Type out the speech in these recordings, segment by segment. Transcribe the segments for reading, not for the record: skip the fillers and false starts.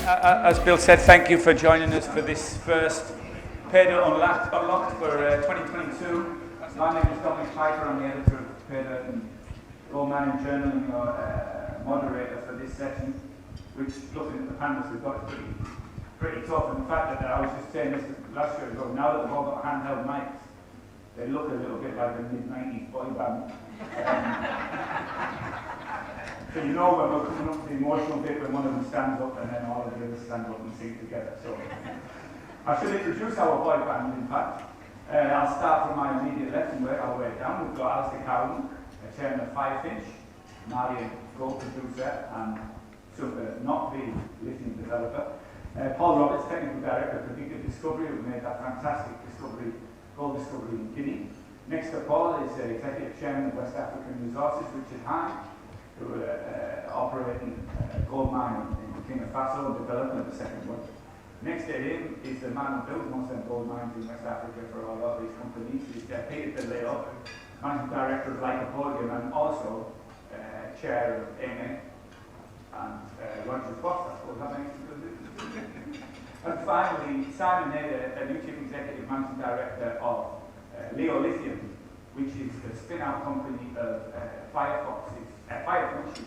As Bill said, thank you for joining us for this first Paydirt Unlocked for 2022. My name is Dominic Piper. I'm the editor of Paydirt and Goldman and Journal and your moderator for this session, which, looking at the panels we've got, is pretty tough. And the fact that I was just saying this last year ago, now that we've all got handheld mics, they look a little bit like a mid-90s boy band. So you know when we're coming up to the emotional bit when one of them stands up and then all of the others stand up and sing together. So I should introduce our boy band, in fact. I'll start from my immediate left and work our way down. We've got Alistair Cowden, chairman of Firefinch, Malian gold producer and not the lithium developer. Paul Roberts, technical director of Predictive Discovery, who made that fantastic gold discovery in Guinea. Next to Paul is executive chairman of West African Resources, Richard Hyde, who are operating a gold mine in Burkina Faso and developing the second one. Next to him is the man who built most of the gold mines in West Africa for a lot of these companies. He's Paydirt Unlocked, managing director of Lycopodium and also chair of AMA and Roger Foster, I suppose that makes it good. And finally, Simon Nader, a new chief executive managing director of Lithium, which is the spin-out company of Firefinch's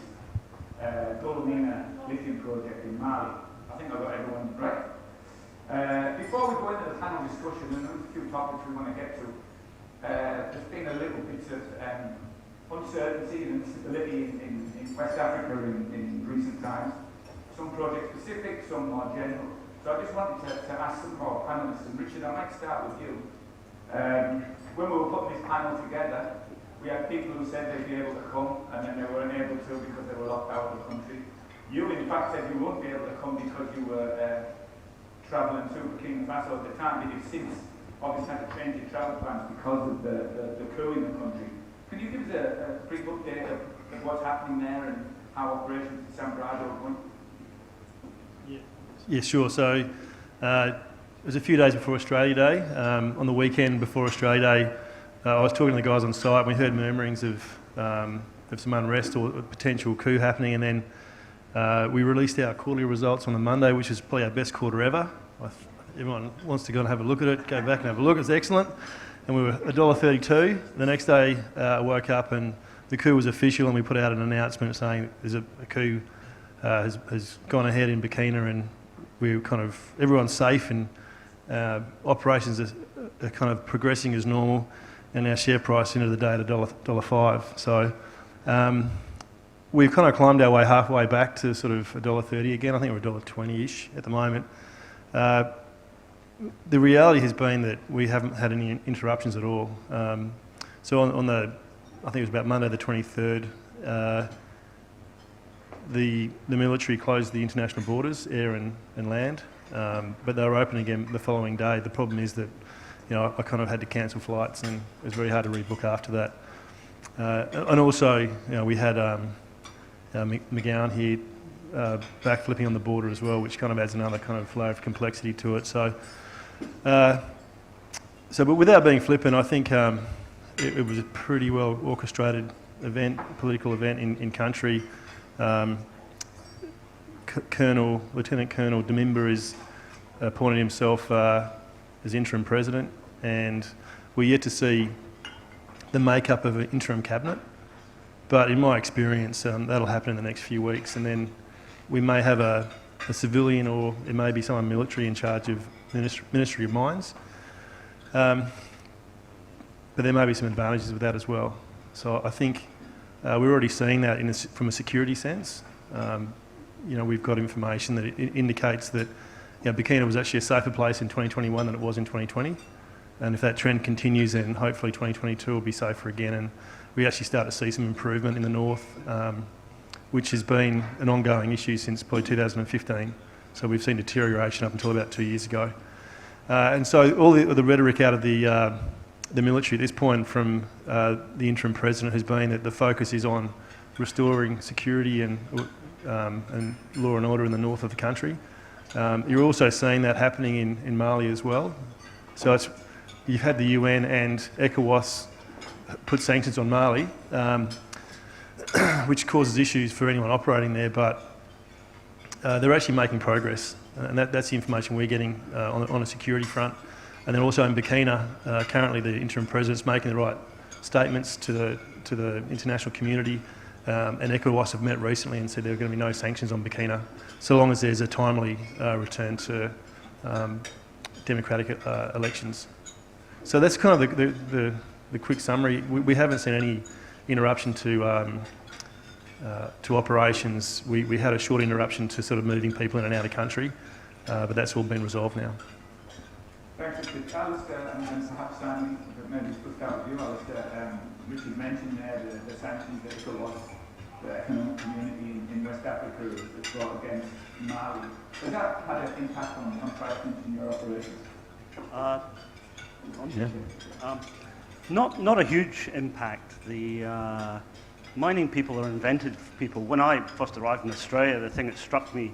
Lithium project in Mali. I think I got everyone right. Before we go into the panel discussion, and there's a few topics we want to get to, there's been a little bit of uncertainty and instability in West Africa in recent times. Some project specific, some more general. So I just wanted to ask some more panelists, and Richard, I might start with you. When we were putting this panel together, we had people who said they'd be able to come, and then they weren't able to because they were locked out of the country. You, in fact, said you won't be able to come because you were travelling to Burkina Faso at the time, but you've since obviously had to change your travel plans because of the coup in the country. Can you give us a brief update of what's happening there and how operations in San Brado are going? Yeah, sure. So it was a few days before Australia Day. On the weekend before Australia Day, I was talking to the guys on site. We heard murmurings of some unrest or a potential coup happening, and then we released our quarterly results on the Monday, which is probably our best quarter ever. Everyone wants to go and have a look at it, go back and have a look. It's excellent. And we were $1.32. The next day, I woke up and the coup was official, and we put out an announcement saying there's a coup has gone ahead in Burkina, and we're everyone's safe, and operations are kind of progressing as normal, and our share price into the day at $1.05. So we've kind of climbed our way halfway back to sort of $1.30 again. I think we're $1.20-ish at the moment. The reality has been that we haven't had any interruptions at all. So on the, I think it was about Monday the 23rd, the military closed the international borders, air and land, but they were open again the following day. The problem is that, I kind of had to cancel flights, and it was very hard to rebook after that. And also, we had McGowan here backflipping on the border as well, which kind of adds another kind of layer of complexity to it. So, but without being flippant, I think it was a pretty well orchestrated event, political event in country. Lieutenant Colonel Demimba has appointed himself as interim president, and we're yet to see the makeup of an interim cabinet. But in my experience, that'll happen in the next few weeks, and then we may have a civilian, or it may be someone military in charge of Ministry of Mines. But there may be some advantages with that as well. So I think we're already seeing that from a security sense. We've got information that it indicates that Burkina was actually a safer place in 2021 than it was in 2020. And if that trend continues, then hopefully 2022 will be safer again. And we actually start to see some improvement in the north, which has been an ongoing issue since probably 2015. So we've seen deterioration up until about 2 years ago. And so all the rhetoric out of the military at this point from the interim president has been that the focus is on restoring security and law and order in the north of the country. You're also seeing that happening in Mali as well. So you've had the UN and ECOWAS put sanctions on Mali, which causes issues for anyone operating there, but they're actually making progress, and that's the information we're getting on a security front. And then also in Burkina, currently the interim president's making the right statements to the international community, and ECOWAS have met recently and said there are going to be no sanctions on Burkina, so long as there's a timely return to democratic elections. So that's kind of the quick summary. We haven't seen any interruption to operations. We had a short interruption to sort of moving people in and out of the country, but that's all been resolved now. Thanks, Richard. Alistair, and perhaps Sandy, maybe put out with you, Alistair. Richard mentioned there the sanctions that ECOWAS, the economic community in West Africa, has brought against Mali. Has that had an impact on Firefinch in your operations? Not a huge impact. The mining people are inventive people. When I first arrived in Australia, the thing that struck me,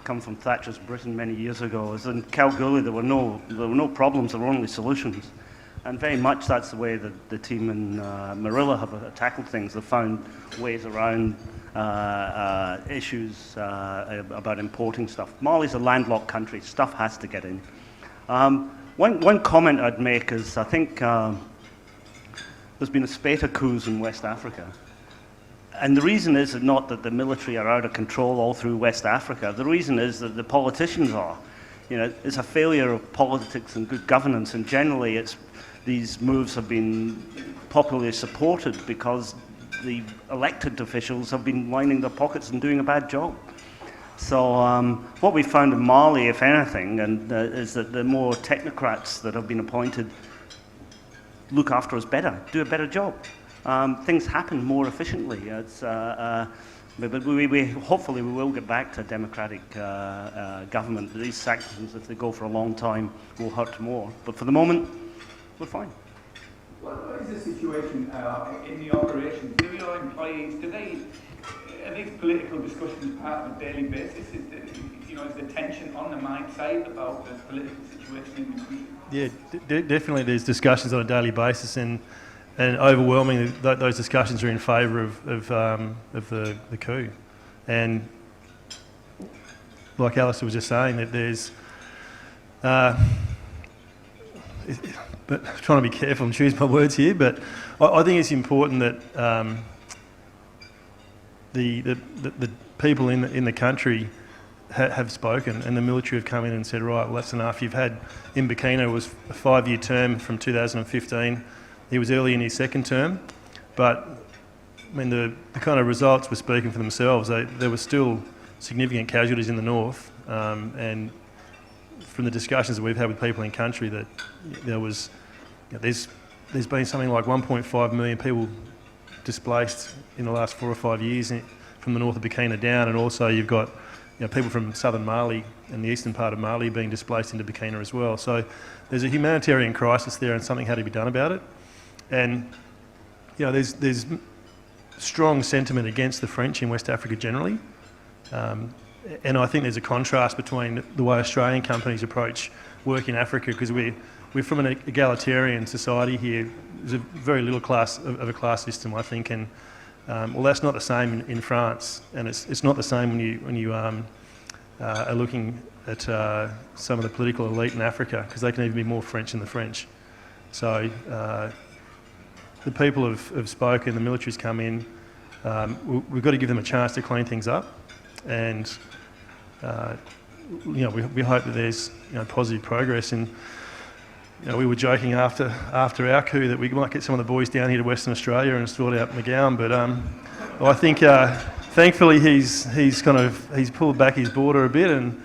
come from Thatcher's Britain many years ago, is in Kalgoorlie there were no problems, there were only solutions. And very much that's the way that the team in Marilla have tackled things. They've found ways around issues about importing stuff. Mali's a landlocked country, stuff has to get in. One comment I'd make is I think there's been a spate of coups in West Africa. And the reason is not that the military are out of control all through West Africa. The reason is that the politicians are. You know, it's a failure of politics and good governance, and generally these moves have been popularly supported because the elected officials have been lining their pockets and doing a bad job. So what we found in Mali, if anything, is that the more technocrats that have been appointed look after us better, do a better job. Things happen more efficiently. But hopefully we will get back to democratic government. These sanctions, if they go for a long time, will hurt more. But for the moment, we're fine. What is the situation in the operation? Do your employees, are these political discussions part of a daily basis? Is the tension on the mine side about the political situation in the country? Yeah, definitely there's discussions on a daily basis, and overwhelmingly those discussions are in favour of the coup. And like Alistair was just saying, that there's but I'm trying to be careful and choose my words here, but I think it's important that the people in the country have spoken, and the military have come in and said, right, well, that's enough. You've had, in Burkina, it was a 5-year term from 2015. He was early in his second term, but I mean, the kind of results were speaking for themselves. There were still significant casualties in the north, and from the discussions that we've had with people in country, that there's been something like 1.5 million people displaced in the last 4 or 5 years from the north of Burkina down, and also you've got people from southern Mali and the eastern part of Mali being displaced into Burkina as well. So there's a humanitarian crisis there, and something had to be done about it. And there's strong sentiment against the French in West Africa generally, and I think there's a contrast between the way Australian companies approach work in Africa, because we're from an egalitarian society here. There's a very little of a class system, I think, and well, that's not the same in France, and it's not the same when you are looking at some of the political elite in Africa, because they can even be more French than the French. So the people have spoken, the military's come in. We've got to give them a chance to clean things up, and we hope that there's positive progress. And we were joking after our coup that we might get some of the boys down here to Western Australia and sort out McGowan, but I think thankfully he's pulled back his border a bit, and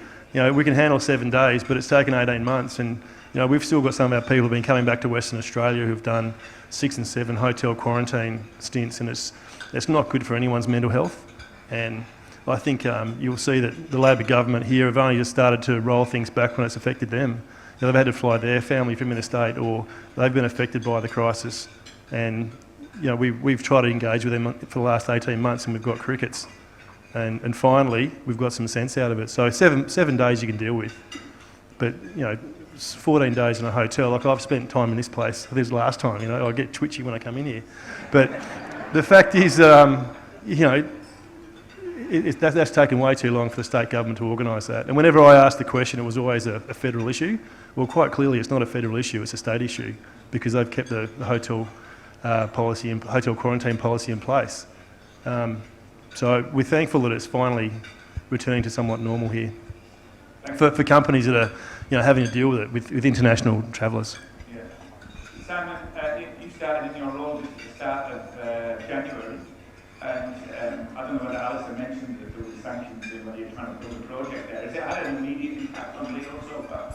we can handle 7 days, but it's taken 18 months, and we've still got some of our people who've been coming back to Western Australia who've done 6 and 7 hotel quarantine stints, and it's not good for anyone's mental health. And I think you'll see that the Labor government here have only just started to roll things back when it's affected them. They've had to fly their family from interstate, or they've been affected by the crisis. And we've tried to engage with them for the last 18 months, and we've got crickets. And finally, we've got some sense out of it. So 7 days you can deal with, but 14 days in a hotel. Like, I've spent time in this place. This is the last time. I get twitchy when I come in here. But the fact is, that's taken way too long for the state government to organise that. And whenever I asked the question, it was always a federal issue. Well, quite clearly, it's not a federal issue; it's a state issue because they've kept the hotel policy and hotel quarantine policy in place. So we're thankful that it's finally returning to somewhat normal here for companies that are, having to deal with it with international travellers. Yeah. Simon, you started in your role at the start of January, and I don't know whether Alistair mentioned that there were sanctions when you're trying to build a project there. Has it had an immediate impact on Leo so far?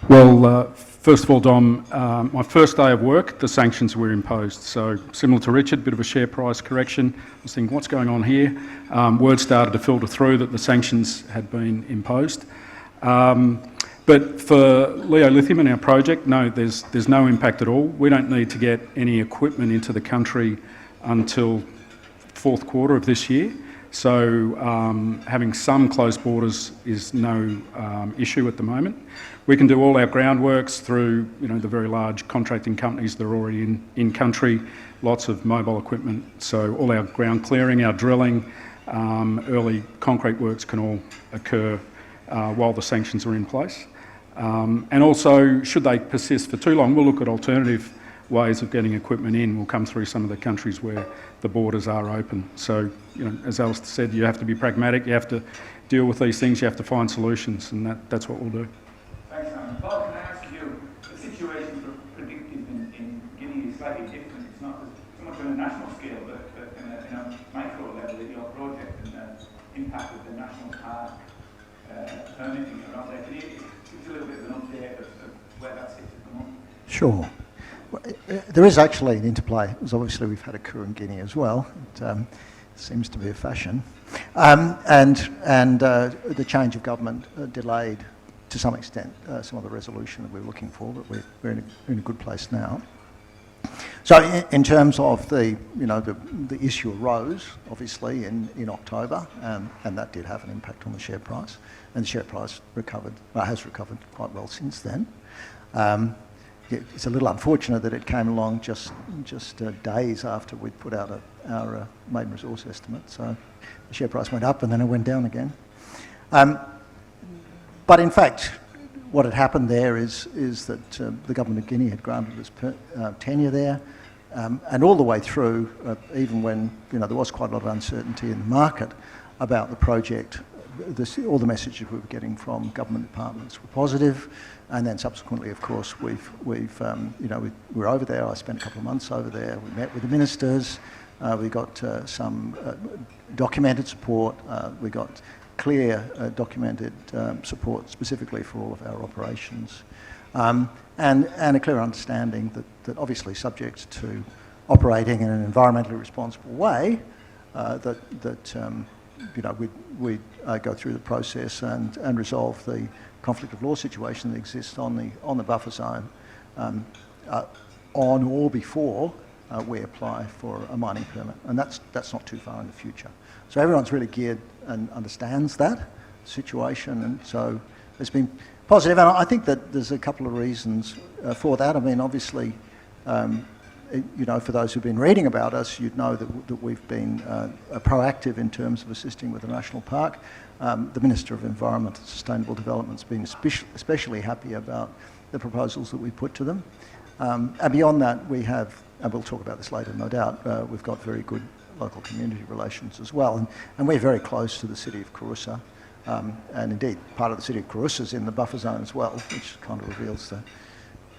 Well, first of all, Dom, my first day of work, the sanctions were imposed. So similar to Richard, bit of a share price correction. I was thinking, what's going on here? Word started to filter through that the sanctions had been imposed. But for Leo Lithium and our project, no, there's no impact at all. We don't need to get any equipment into the country until fourth quarter of this year. So having some closed borders is no issue at the moment. We can do all our groundworks through the very large contracting companies that are already in country, lots of mobile equipment. So all our ground clearing, our drilling, early concrete works can all occur while the sanctions are in place. And also, should they persist for too long, we'll look at alternative ways of getting equipment in. We'll come through some of the countries where the borders are open. So, as Alistair said, you have to be pragmatic, you have to deal with these things, you have to find solutions, and that's what we'll do. Thanks, Simon. Paul, can I ask you, the situation for Predictive in Guinea is slightly different. It's not so much on a national scale, but in a micro level in your project and the impact of the national park permitting around there. Can you give us a little bit of an update of where that sits at the moment? Sure. Well, there is actually an interplay, as obviously we've had a coup in Guinea as well. It seems to be a fashion. And the change of government delayed, to some extent, some of the resolution that we were looking for, but we're in a good place now. So in terms of the issue arose, obviously, in October, and that did have an impact on the share price. And the share price has recovered quite well since then. It's a little unfortunate that it came along just days after we'd put out our maiden resource estimate. So the share price went up and then it went down again. But in fact, what had happened there is that the government of Guinea had granted us tenure there, and all the way through, even when there was quite a lot of uncertainty in the market about the project, all the messages we were getting from government departments were positive, and then subsequently, of course, we were over there. I spent a couple of months over there. We met with the ministers. We got some documented support. We got clear documented support specifically for all of our operations, and a clear understanding that obviously subject to operating in an environmentally responsible way, we'd go through the process and resolve the conflict of law situation that exists on the buffer zone on or before we apply for a mining permit, and that's not too far in the future. So everyone's really geared and understands that situation, and so it's been positive. And I think that there's a couple of reasons for that. I mean, obviously, for those who've been reading about us, you'd know that we've been proactive in terms of assisting with the national park. The Minister of Environment and Sustainable Development's been especially happy about the proposals that we put to them. And beyond that, we have, and we'll talk about this later, no doubt, we've got very good local community relations as well. And we're very close to the city of Kouroussa. And indeed, part of the city of Kouroussa is in the buffer zone as well, which kind of reveals the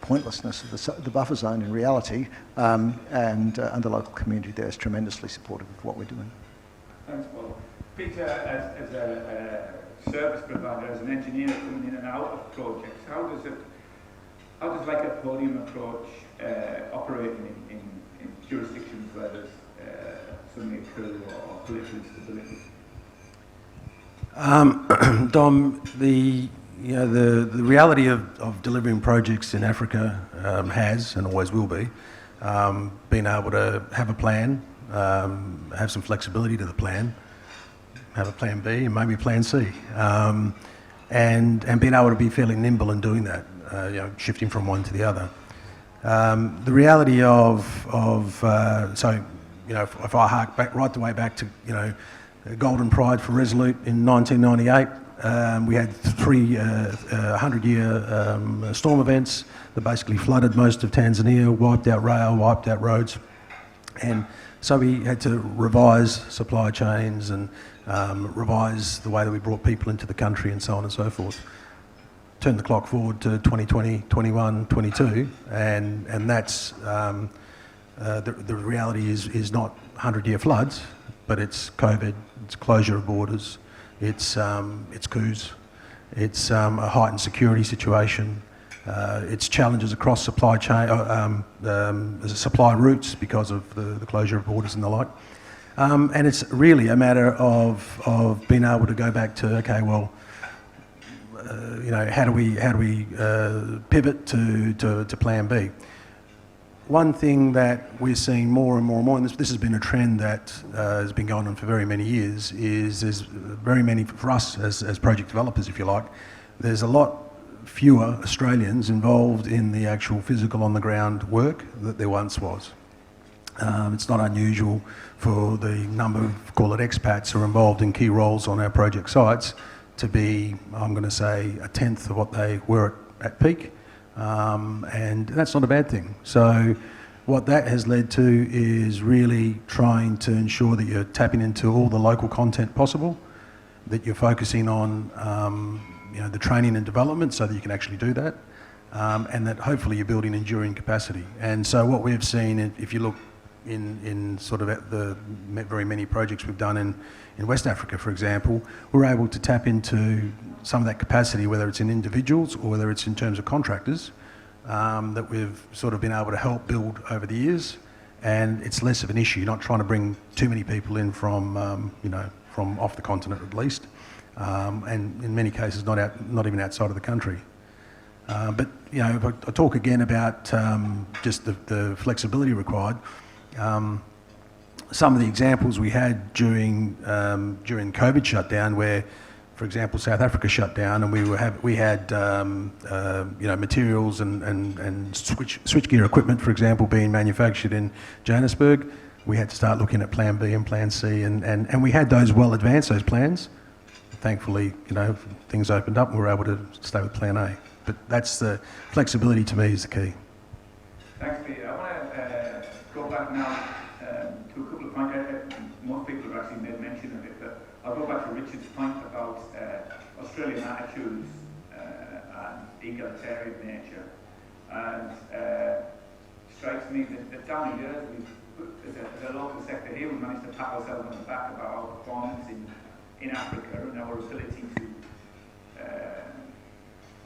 pointlessness of the buffer zone in reality, and the local community there is tremendously supportive of what we're doing. Thanks, Paul. Peter, as a service provider, as an engineer coming in and out of projects, how does Lycopodium approach operating in jurisdictions where there's suddenly a coup or political instability? Dom, the reality of delivering projects in Africa has and always will be being able to have a plan, have some flexibility to the plan, have a plan B and maybe a plan C, and being able to be fairly nimble in doing that, shifting from one to the other. The reality if I hark back right the way back to Golden Pride for Resolute in 1998. We had three 100-year storm events that basically flooded most of Tanzania, wiped out rail, wiped out roads. And so we had to revise supply chains and revise the way that we brought people into the country and so on and so forth. Turn the clock forward to 2020, 21, 22, and that's the reality is not 100-year floods, but it's COVID, it's closure of borders, it's coups, it's a heightened security situation, it's challenges across supply chain, supply routes because of the closure of borders and the like. And it's really a matter of being able to go back to, okay, well, how do we pivot to Plan B? One thing that we're seeing more and more, and this has been a trend that has been going on for very many years, is there's very many, for us as project developers, if you like, there's a lot fewer Australians involved in the actual physical on the ground work that there once was. It's not unusual for the number of, call it expats, who are involved in key roles on our project sites to be, I'm going to say, a tenth of what they were at peak. And that's not a bad thing. So what that has led to is really trying to ensure that you're tapping into all the local content possible, that you're focusing on the training and development so that you can actually do that, and that hopefully you're building enduring capacity. And so what we've seen, if you look in sort of the very many projects we've done in West Africa, for example, we're able to tap into some of that capacity, whether it's in individuals or whether it's in terms of contractors, that we've sort of been able to help build over the years, and it's less of an issue. You're not trying to bring too many people in from from off the continent at least, and in many cases not even outside of the country. But if I talk again about just the flexibility required. Some of the examples we had during COVID shutdown, where, for example, South Africa shut down, and we had materials and switchgear equipment, for example, being manufactured in Johannesburg. We had to start looking at Plan B and Plan C, and we had those well advanced, those plans. Thankfully, things opened up and we were able to stay with Plan A. But that's the flexibility, to me, is the key. Thanks, Peter. I want to go back now to a couple of points. Most people have actually made mention of it, but I'll go back to Richard's point about Australian attitudes and egalitarian nature. And strikes me that down the years, as a local sector here, we managed to pat ourselves on the back about our performance in Africa and our ability to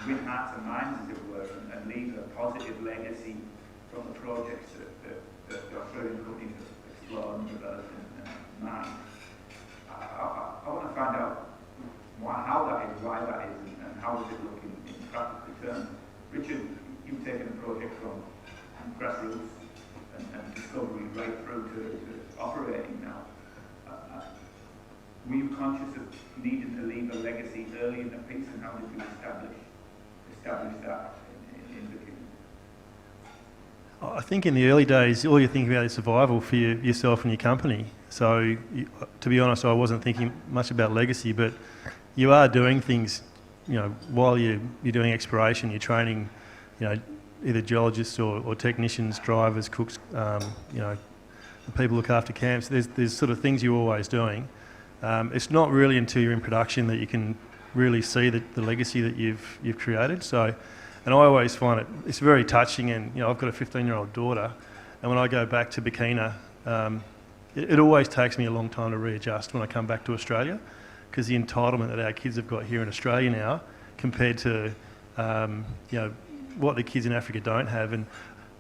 win hearts and minds, as it were, and leave a positive legacy from the projects that the Australian companies have explored and developed and mined. I want to find out how that is, why that is, and how does it look in practical terms. Richard, you've taken the project from grassroots and discovery right through to operating now. Were you conscious of needing to leave a legacy early in the piece, and how did you establish that in the beginning? I think in the early days, all you're thinking about is survival for yourself and your company. So, to be honest, I wasn't thinking much about legacy, but you are doing things, while you're doing exploration, you're training, either geologists or technicians, drivers, cooks, the people look after camps. There's sort of things you're always doing. It's not really until you're in production that you can really see the legacy that you've created. So, and I always find it's very touching. And I've got a 15-year-old daughter, and when I go back to Burkina, it always takes me a long time to readjust when I come back to Australia, because the entitlement that our kids have got here in Australia now, compared to what the kids in Africa don't have. And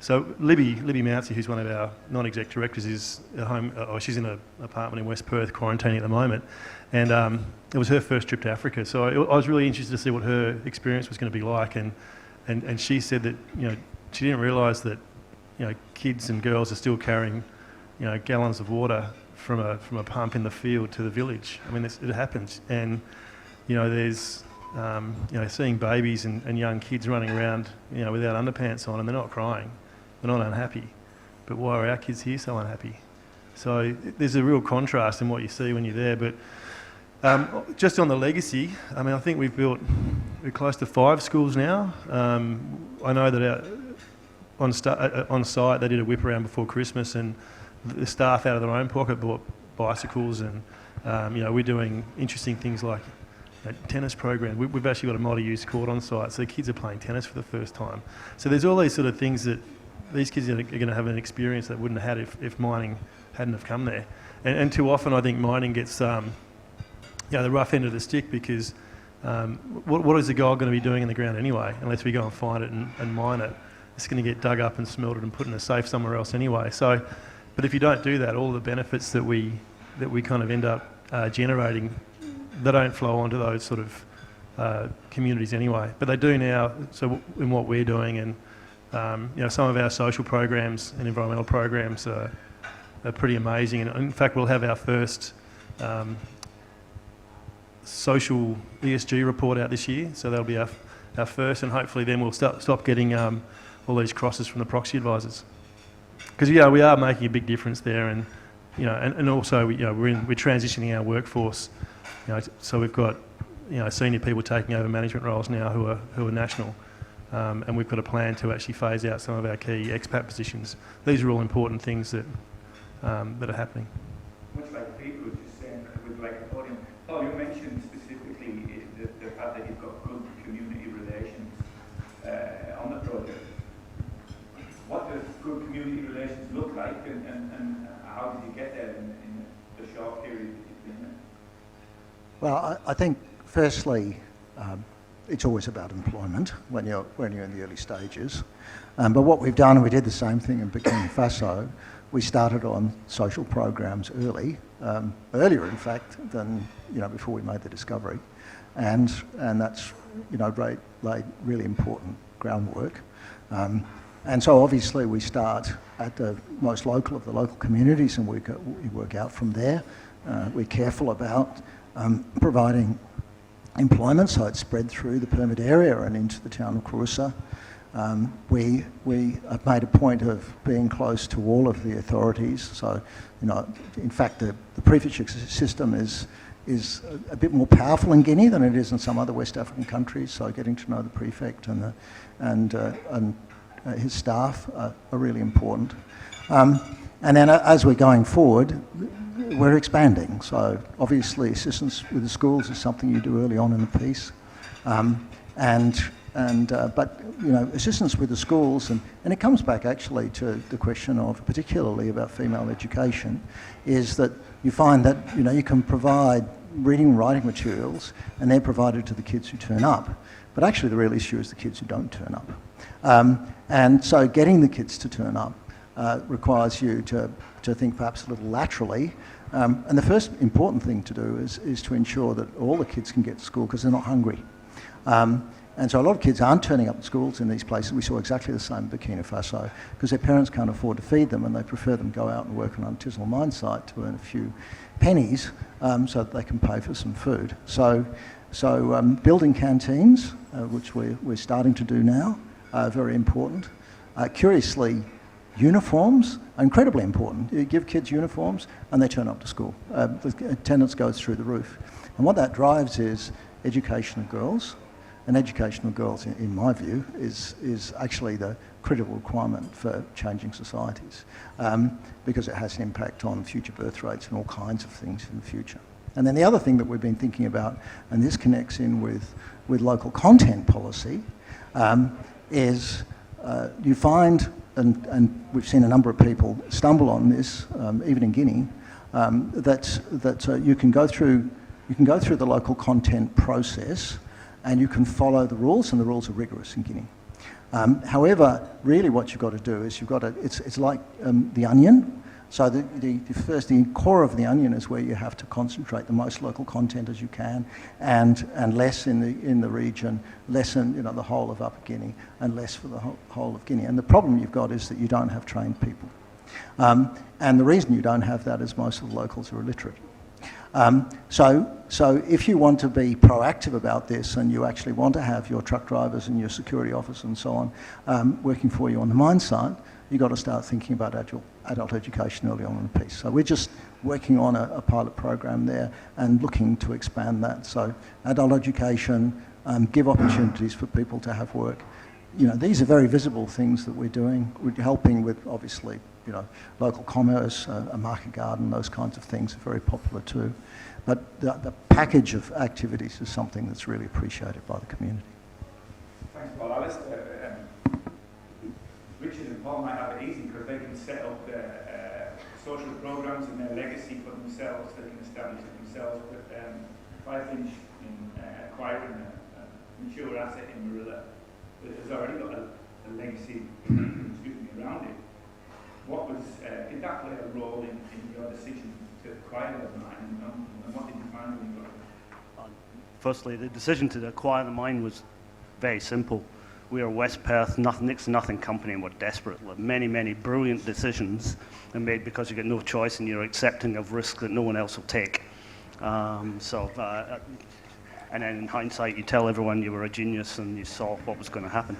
so Libby Mounsey, who's one of our non-exec directors, is at home. She's in an apartment in West Perth, quarantining at the moment, and it was her first trip to Africa. So I was really interested to see what her experience was going to be like, and she said that she didn't realise that kids and girls are still carrying gallons of water from a pump in the field to the village. I mean, it happens, and there's seeing babies and young kids running around without underpants on, and they're not crying. They're not unhappy. But why are our kids here so unhappy? So there's a real contrast in what you see when you're there. But just on the legacy, I mean, I think we're close to 5 schools now. I know that on site they did a whip around before Christmas, and the staff out of their own pocket bought bicycles, and we're doing interesting things like tennis program. We've actually got a multi-use court on site, so the kids are playing tennis for the first time. So there's all these sort of things that these kids are going to have an experience that wouldn't have had if mining hadn't have come there. And too often I think mining gets the rough end of the stick, because what is the gold going to be doing in the ground anyway, unless we go and find it and mine it? It's going to get dug up and smelted and put in a safe somewhere else anyway. So, but if you don't do that, all the benefits that we kind of end up generating, they don't flow onto those sort of communities anyway. But they do now. So in what we're doing, and some of our social programs and environmental programs are pretty amazing. And in fact, we'll have our first social ESG report out this year. So that'll be our first, and hopefully then we'll stop getting all these crosses from the proxy advisors. Because we are making a big difference there, and and also we're transitioning our workforce. So we've got senior people taking over management roles now who are national, and we've got a plan to actually phase out some of our key expat positions. These are all important things that are happening. Much like people were just saying with Lycopodium, Paul, you mentioned specifically the fact that you've got good community relations on the project. What does good community relations look like, and how did you get there in the short period that you've been there? Well, I think firstly, it's always about employment when you're in the early stages. But what we've done, and we did the same thing in Burkina Faso, we started on social programs early, earlier in fact than before we made the discovery, and that's laid really important groundwork. And so obviously we start at the most local of the local communities, and we work out from there. We're careful about providing employment, so it's spread through the permit area and into the town of Kouroussa. We have made a point of being close to all of the authorities. So, in fact, the prefecture system is a bit more powerful in Guinea than it is in some other West African countries. So, getting to know the prefect and his staff are really important. And then, as we're going forward, we're expanding. So, obviously, assistance with the schools is something you do early on in the piece. But assistance with the schools, and it comes back actually to the question of, particularly about female education, is that you find that you can provide reading and writing materials, and they're provided to the kids who turn up. But actually the real issue is the kids who don't turn up. And so getting the kids to turn up requires you to think perhaps a little laterally. And the first important thing to do is to ensure that all the kids can get to school because they're not hungry. And so a lot of kids aren't turning up at schools in these places. We saw exactly the same in Burkina Faso because their parents can't afford to feed them, and they prefer them go out and work on an artisanal mine site to earn a few pennies so that they can pay for some food. So building canteens, which we're starting to do now, very important. Curiously, uniforms are incredibly important. You give kids uniforms and they turn up to school. The attendance goes through the roof. And what that drives is education of girls. And education of girls, in my view, is actually the critical requirement for changing societies because it has an impact on future birth rates and all kinds of things in the future. And then the other thing that we've been thinking about, and this connects in with local content policy, is you find, and we've seen a number of people stumble on this, even in Guinea, that you can go through the local content process, and you can follow the rules, and the rules are rigorous in Guinea. However, really what you've got to do is it's like the onion. So the core of the onion is where you have to concentrate the most local content as you can, and less in the region, less in the whole of Upper Guinea, and less for the whole of Guinea. And the problem you've got is that you don't have trained people. And the reason you don't have that is most of the locals are illiterate. So if you want to be proactive about this, and you actually want to have your truck drivers and your security officers and so on working for you on the mine site, you've got to start thinking about agile adult education early on in the piece. So we're just working on a pilot program there and looking to expand that. So adult education, give opportunities for people to have work. You know, these are very visible things that we're doing. We're helping with, obviously, you know, local commerce, a market garden, those kinds of things are very popular too. But the package of activities is something that's really appreciated by the community. Thanks, Paul. Alistair, Richard and Paul might have it easy because they can set up their social programs and their legacy for themselves. They can establish it themselves. But Firefinch, in acquiring a mature asset in Marilla, has already got a legacy around it. What was, did that play a role in your decision to acquire the mine, and what did you find when you got it? Firstly, the decision to acquire the mine was very simple. We are West Perth, next to nothing company, and we're desperate. Many, many brilliant decisions are made because you get no choice and you're accepting of risk that no one else will take. And then in hindsight, you tell everyone you were a genius and you saw what was going to happen.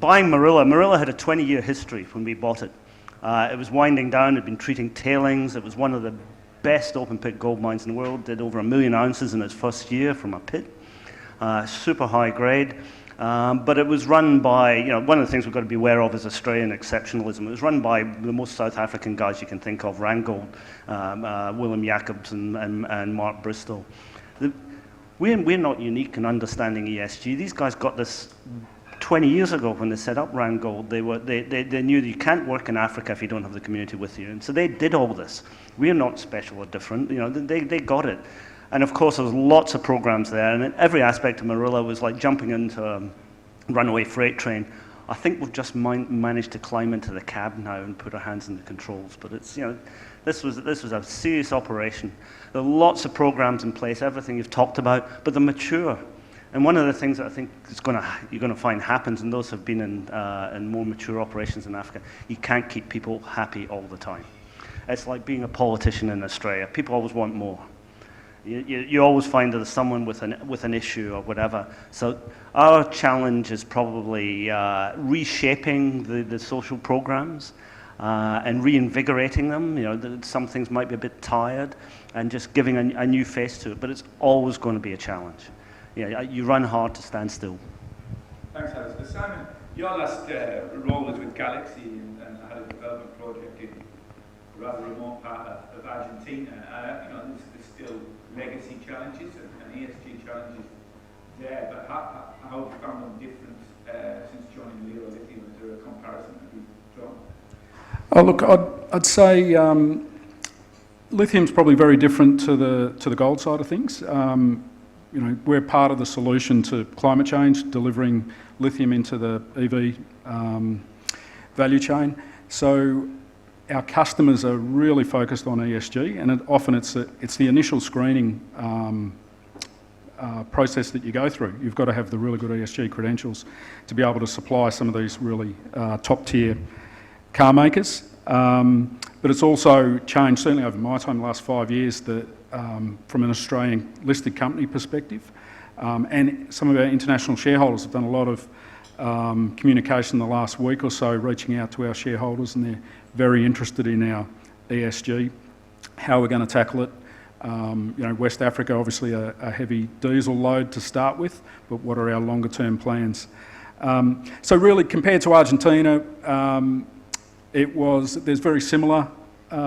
Buying Marilla had a 20-year history when we bought it. It was winding down, it had been treating tailings. It was one of the best open-pit gold mines in the world, did over 1 million ounces in its first year from a pit. Super high grade. But it was run by, you know, one of the things we've got to be aware of is Australian exceptionalism. It was run by the most South African guys you can think of, Randgold, Willem Jacobs and Mark Bristol. We're not unique in understanding ESG. These guys got this 20 years ago when they set up Randgold. They knew that you can't work in Africa if you don't have the community with you. And so they did all this. We're not special or different. You know, they got it. And of course, there was lots of programs there, and every aspect of Marilla was like jumping into a runaway freight train. I think we've just managed to climb into the cab now and put our hands in the controls. But it's, you know, this was a serious operation. There are lots of programs in place, everything you've talked about, but they're mature. And one of the things that I think you're going to find happens, and those have been in more mature operations in Africa, you can't keep people happy all the time. It's like being a politician in Australia. People always want more. You always find that there's someone with an issue or whatever. So our challenge is probably reshaping the social programs and reinvigorating them. You know, some things might be a bit tired, and just giving a new face to it. But it's always going to be a challenge. Yeah, you run hard to stand still. Thanks, Alistair. Simon, your last role was with Galaxy and had a development project in a rather remote part of Argentina. You know, there's still legacy challenges and ESG challenges there, but how have you found them different since joining Lithium? Is there a comparison that you've drawn? Oh, look, I'd say lithium's probably very different to the gold side of things. You know, we're part of the solution to climate change, delivering lithium into the EV value chain. So our customers are really focused on ESG, and often it's the initial screening process that you go through. You've got to have the really good ESG credentials to be able to supply some of these really top-tier car makers. But it's also changed, certainly over my time, the last 5 years, from an Australian listed company perspective. And some of our international shareholders have done a lot of communication in the last week or so, reaching out to our shareholders, and they're very interested in our ESG, how we're going to tackle it. You know, West Africa, obviously a heavy diesel load to start with, but what are our longer term plans? So really, compared to Argentina, there's very similar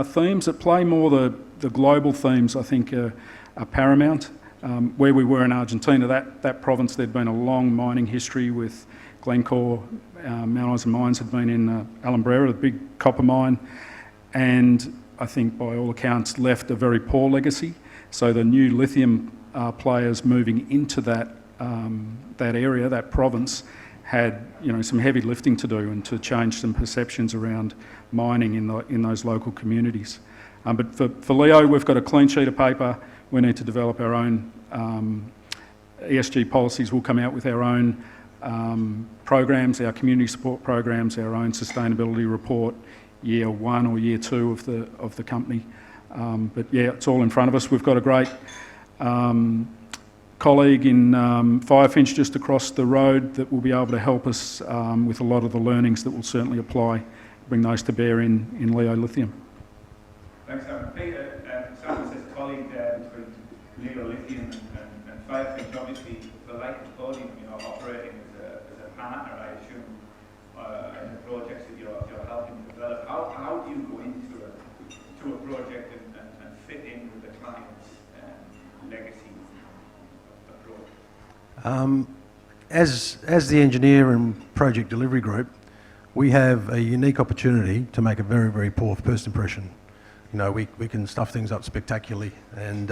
themes at play. More the global themes, I think, are paramount. Where we were in Argentina, that province, there'd been a long mining history with Glencore. Mount Isa Mines had been in Alumbrera, the big copper mine, and I think by all accounts left a very poor legacy. So the new lithium players moving into that area, that province, had, you know, some heavy lifting to do and to change some perceptions around mining in those local communities. But for Leo, we've got a clean sheet of paper. We need to develop our own ESG policies. We'll come out with our own programs, our community support programs, our own sustainability report, year 1 or year 2 of the company. But yeah, it's all in front of us. We've got a great colleague in Firefinch just across the road that will be able to help us with a lot of the learnings that will certainly apply bring those to bear in Leo Lithium. Thanks, Simon. Simon says colleague between Leo Lithium and Firefinch, obviously the Lycopodium, operating as a partner, I assume, in the projects that you're helping develop. How do you go into a project and fit in with the client's legacy approach? As the engineer and project delivery group, we have a unique opportunity to make a very, very poor first impression. We can stuff things up spectacularly, and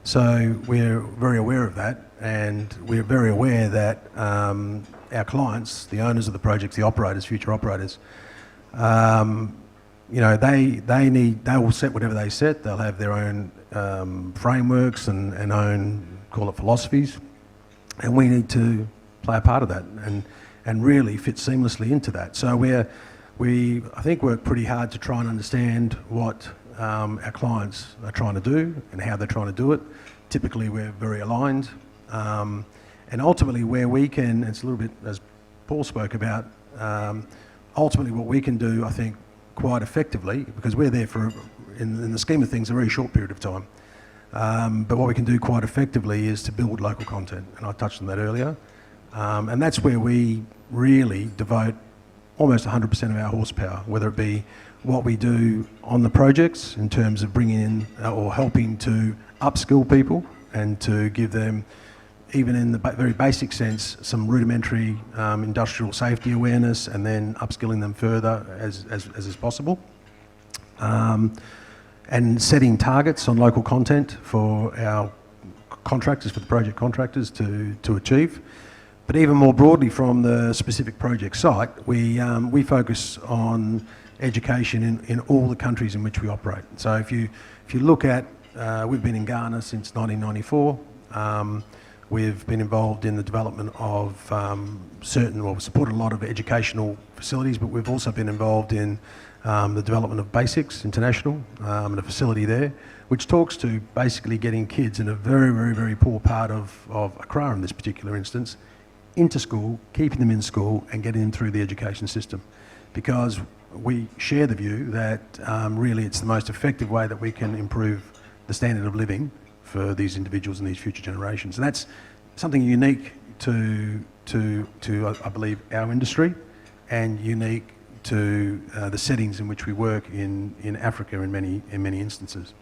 so we're very aware of that, and we're very aware that our clients, the owners of the projects, the operators, future operators, they will set whatever they set. They'll have their own frameworks and own, call it, philosophies, and we need to play a part of that and really fit seamlessly into that. So we I think work pretty hard to try and understand what our clients are trying to do and how they're trying to do it. Typically we're very aligned, and ultimately where we can, it's a little bit as Paul spoke about, ultimately what we can do, I think, quite effectively, because we're there for, in the scheme of things, a very short period of time. But what we can do quite effectively is to build local content, and I touched on that earlier. And that's where we really devote almost 100% of our horsepower, whether it be what we do on the projects in terms of bringing in or helping to upskill people and to give them, even in the very basic sense, some rudimentary industrial safety awareness, and then upskilling them further as is possible. And setting targets on local content for our contractors, for the project contractors to achieve. But even more broadly from the specific project site, we focus on education in all the countries in which we operate. So if you look at, we've been in Ghana since 1994. We've been involved in the development of we've supported a lot of educational facilities, but we've also been involved in the development of Basics International and a facility there, which talks to basically getting kids in a very, very, very poor part of Accra in this particular instance, into school, keeping them in school and getting them through the education system. Because we share the view that really it's the most effective way that we can improve the standard of living for these individuals and these future generations. And that's something unique to I believe, our industry, and unique to the settings in which we work in Africa in many instances.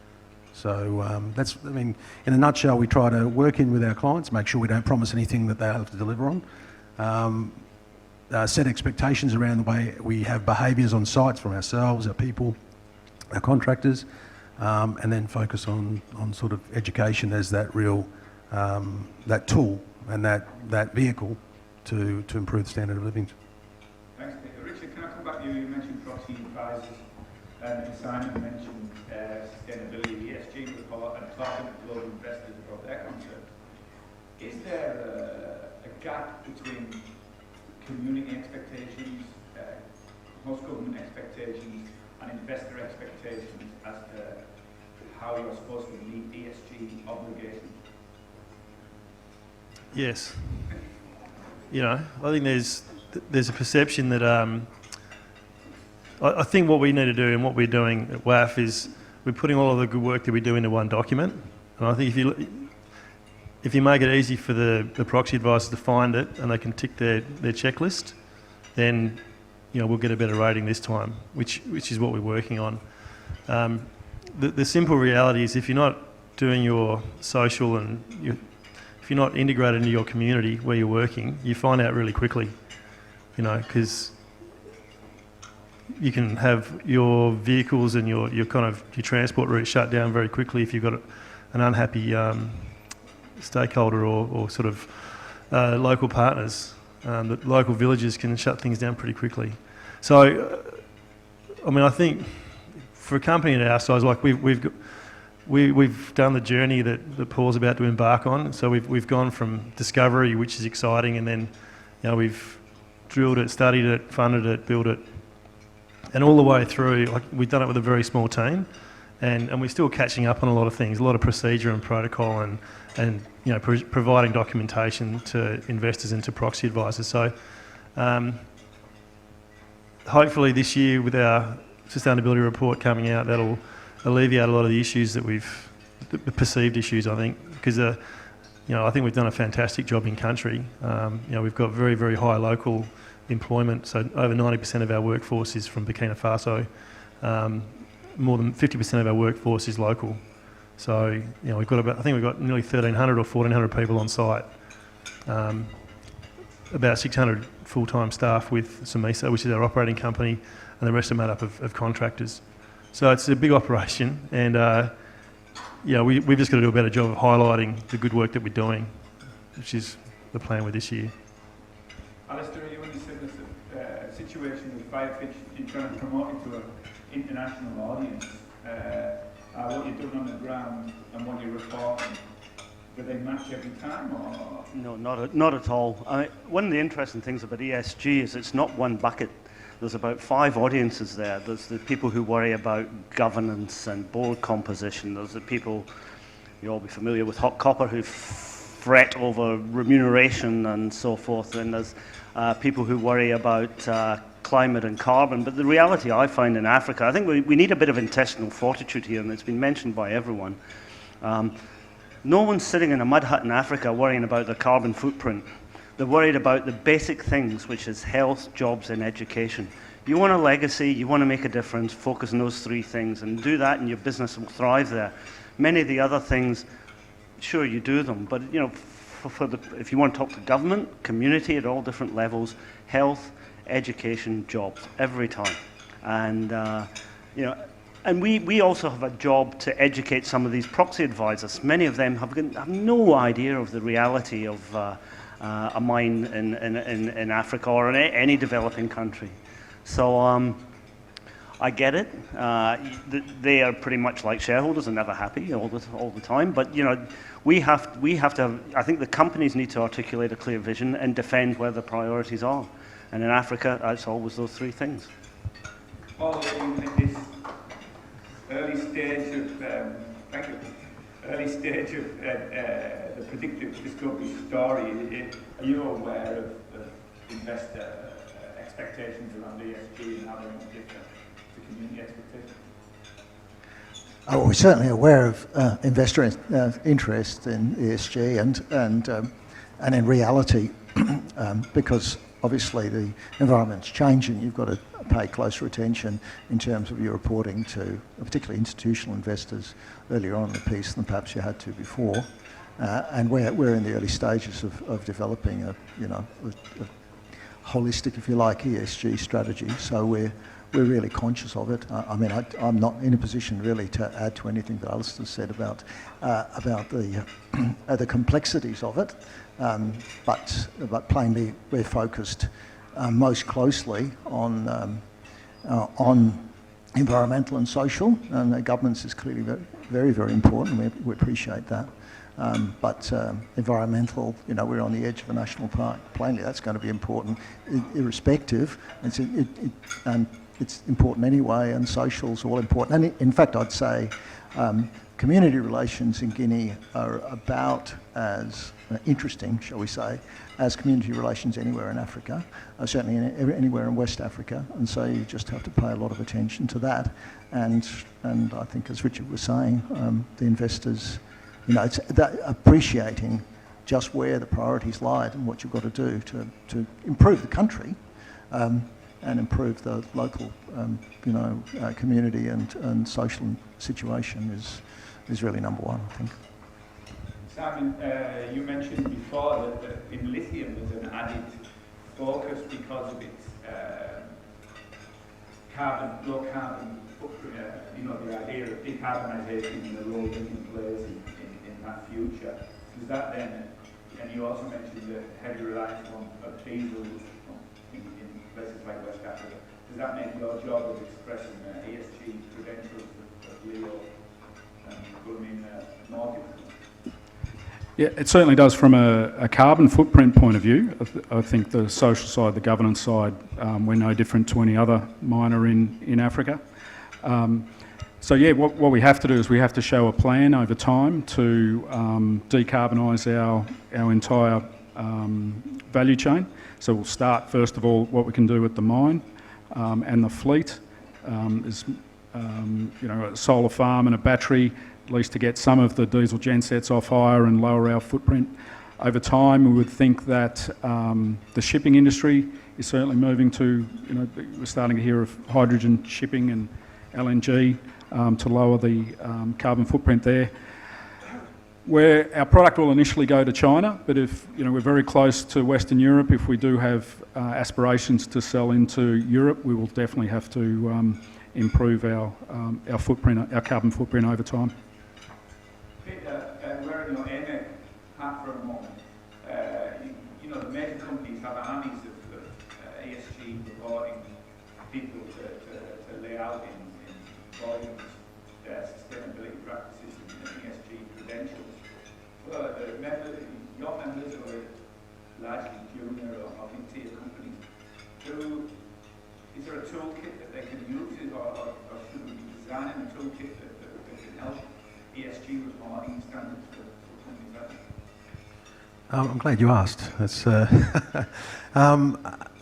So that's, I mean, in a nutshell, we try to work in with our clients, make sure we don't promise anything that they have to deliver on, set expectations around the way we have behaviours on sites from ourselves, our people, our contractors, and then focus on sort of education as that real, that tool and that vehicle to improve the standard of living. Thanks, Peter. Richard, can I come back to you? You mentioned proxy advisors, and Simon mentioned sustainability, ESG report, and talking to global investors about their concerns. Is there a gap between community expectations, host government expectations, and investor expectations as to how you're supposed to meet ESG obligations? Yes. I think there's a perception that I think what we need to do and what we're doing at WAF is we're putting all of the good work that we do into one document. And I think if you make it easy for the proxy advisors to find it and they can tick their checklist, then we'll get a better rating this time, which is what we're working on. The simple reality is if you're not doing your social and if you're not integrated into your community where you're working, you find out really quickly, because you can have your vehicles and your transport route shut down very quickly if you've got an unhappy stakeholder or sort of local partners. The local villages can shut things down pretty quickly. So, I think for a company at our size, like we've done the journey that Paul's about to embark on. So we've gone from discovery, which is exciting, and then we've drilled it, studied it, funded it, built it, and all the way through. Like, we've done it with a very small team, and we're still catching up on a lot of things, a lot of procedure and protocol, and providing documentation to investors and to proxy advisors. So hopefully this year with our sustainability report coming out, that'll alleviate a lot of the issues that the perceived issues, I think, because I think we've done a fantastic job in country. We've got very, very high local employment, so over 90% of our workforce is from Burkina Faso. More than 50% of our workforce is local. So, we've got nearly 1,300 or 1,400 people on site. About 600 full-time staff with Samisa, which is our operating company, and the rest are made up of contractors. So it's a big operation, and we've just got to do a better job of highlighting the good work that we're doing, which is the plan with this year. Alistair, are you in a similar situation with Firefinch in trying to promote it to an international audience? What you're doing on the ground and what you're reporting, do they match every time? Or? No, not at all. One of the interesting things about ESG is it's not one bucket. There's about 5 audiences there. There's the people who worry about governance and board composition. There's the people, you'll all be familiar with hot copper, who fret over remuneration and so forth. And there's people who worry about climate and carbon. But the reality I find in Africa, I think we need a bit of intestinal fortitude here, and it's been mentioned by everyone. No one's sitting in a mud hut in Africa worrying about their carbon footprint. They're worried about the basic things, which is health, jobs, and education. You want a legacy, you want to make a difference, focus on those 3 things, and do that, and your business will thrive there. Many of the other things, sure, you do them, but if you want to talk to government, community at all different levels, health, education, jobs, every time. And and we also have a job to educate some of these proxy advisors. Many of them have no idea of the reality of a mine in Africa or in any developing country. So I get it. They are pretty much like shareholders and never happy all the time. But we have to. I think the companies need to articulate a clear vision and defend where the priorities are. And in Africa, it's always those 3 things. Well, in this early stage of the predictive discovery story, are you aware of investor expectations around ESG and how they're much different to community expectations? Oh, we're certainly aware of investor interest in ESG and in reality, because obviously the environment's changing. You've got to pay closer attention in terms of your reporting to particularly institutional investors earlier on in the piece than perhaps you had to before. And we're in the early stages of developing a holistic, if you like, ESG strategy. So we're really conscious of it. I'm not in a position really to add to anything that Alistair said about the complexities of it. But plainly, we're focused most closely on environmental and social, and governance is clearly very, very important. We appreciate that. But environmental, we're on the edge of a national park. Plainly, that's going to be important, irrespective. It's important anyway, and social's all important. And in fact, I'd say community relations in Guinea are about as interesting, shall we say, as community relations anywhere in Africa, certainly anywhere in West Africa. And so you just have to pay a lot of attention to that. And I think, as Richard was saying, the investors, it's that appreciating just where the priorities lie and what you've got to do to improve the country and improve the local, community and social situation is really number one, I think. Simon, you mentioned before that in lithium there's an added focus because of its low carbon footprint, the idea of decarbonisation and the role lithium plays in that future. Does that then, and you also mentioned the heavy reliance on diesel in places like West Africa, does that make your job of expressing ESG credentials of Leo more difficult? Yeah, it certainly does from a carbon footprint point of view. I think the social side, the governance side, we're no different to any other miner in Africa. So yeah, what we have to do is we have to show a plan over time to decarbonise our entire value chain. So we'll start first of all what we can do at the mine. and the fleet. There's a solar farm and a battery, at least to get some of the diesel gensets off hire and lower our footprint. Over time, we would think that the shipping industry is certainly moving to, we're starting to hear of hydrogen shipping and LNG to lower the carbon footprint there. Where our product will initially go to China, but if we're very close to Western Europe, if we do have aspirations to sell into Europe, we will definitely have to improve our footprint, our carbon footprint over time. Peter, we're in your AMEC part for a moment. The major companies have armies of ESG reporting people to lay out in volumes their sustainability practices and ESG credentials. Well, your members are largely junior or mid-tier companies. Is there a toolkit that they can use, or should we be designing a toolkit that can help ESG reporting standards for companies like that? I'm glad you asked. That's,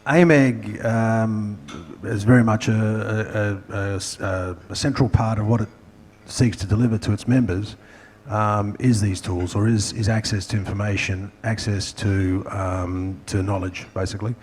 AMEG is very much a central part of what it seeks to deliver to its members, is these tools, or is access to information, access to knowledge, basically.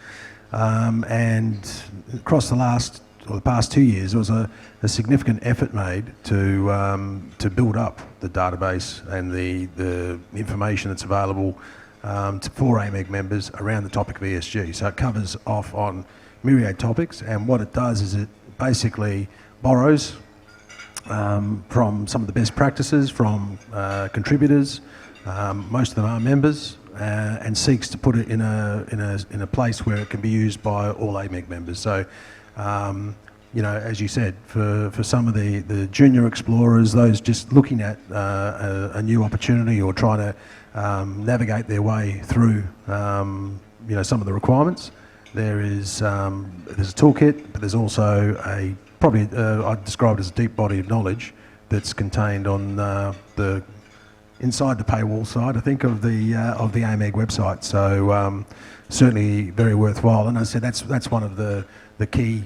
And across the past 2 years, there was a significant effort made to build up the database and the information that's available for AMEG members around the topic of ESG. So it covers off on myriad topics, and what it does is it basically borrows from some of the best practices from contributors, most of them are members, and seeks to put it in a place where it can be used by all AMEG members. So, as you said, for some of the junior explorers, those just looking at a new opportunity or trying to navigate their way through, some of the requirements, there's a toolkit, but there's also I'd describe it as a deep body of knowledge that's contained on inside the paywall side, I think, of the AMEG website. So certainly very worthwhile. And as I said, that's one of the key,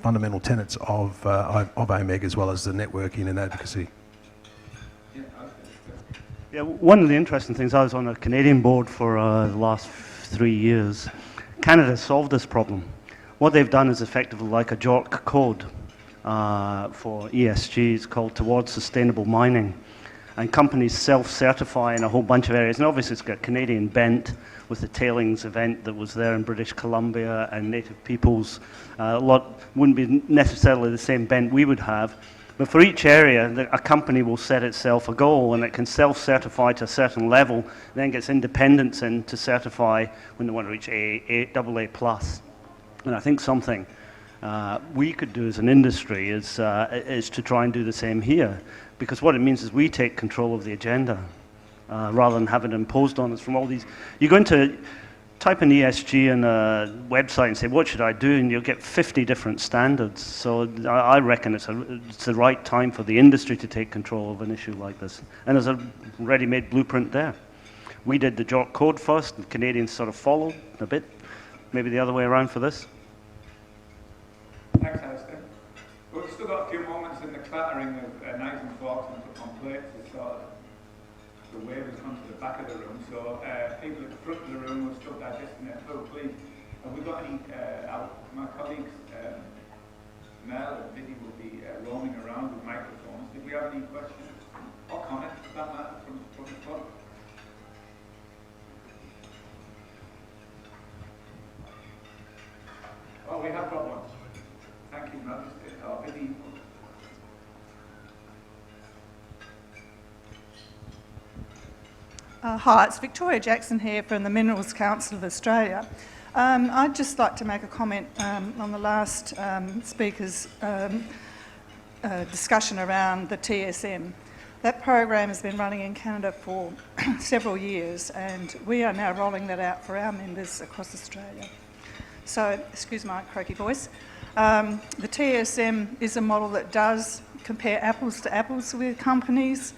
fundamental tenets of AMEG, as well as the networking and advocacy. Yeah, one of the interesting things, I was on a Canadian board for the last 3 years. Canada solved this problem. What they've done is effectively like a JORC code for ESG. It's called Towards Sustainable Mining. And companies self-certify in a whole bunch of areas. And obviously it's got Canadian bent with the tailings event that was there in British Columbia and Native peoples. A lot wouldn't be necessarily the same bent we would have. But for each area, a company will set itself a goal, and it can self-certify to a certain level, then gets independents in to certify when they want to reach AA+. And I think something we could do as an industry is to try and do the same here, because what it means is we take control of the agenda rather than have it imposed on us from all these. You're going to type in ESG in a website and say, what should I do? And you'll get 50 different standards. So I reckon it's the right time for the industry to take control of an issue like this. And there's a ready-made blueprint there. We did the JORC code first, and Canadians sort of followed a bit. Maybe the other way around for this. Thanks, Alistair. We've still got a few moments in the clattering of knives and forks on plates. It's sort of the wave has come to the back of the room, so people at the front of the room will still digesting their food, please. Have we got any, my colleagues, Mel and Vinny will be roaming around with microphones. Did we have any questions or comments about that from the front? Oh, we have got one. Thank you, Mel. Vinny. Hi, it's Victoria Jackson here from the Minerals Council of Australia. I'd just like to make a comment on the last speaker's discussion around the TSM. That program has been running in Canada for several years, and we are now rolling that out for our members across Australia. So, excuse my croaky voice. The TSM is a model that does compare apples to apples with companies.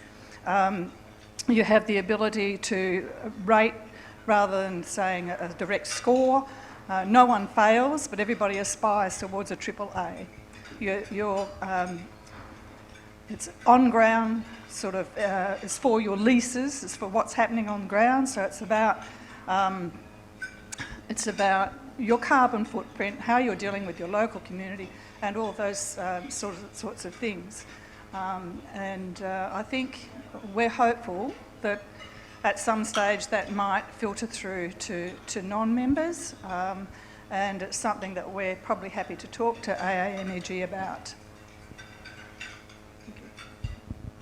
You have the ability to rate rather than saying a direct score. No one fails, but everybody aspires towards a AAA. It's on ground, sort of, it's for your leases, it's for what's happening on ground, so it's about your carbon footprint, how you're dealing with your local community, and all those sorts of things. I think we're hopeful that at some stage that might filter through to non-members, and it's something that we're probably happy to talk to AAMEG about.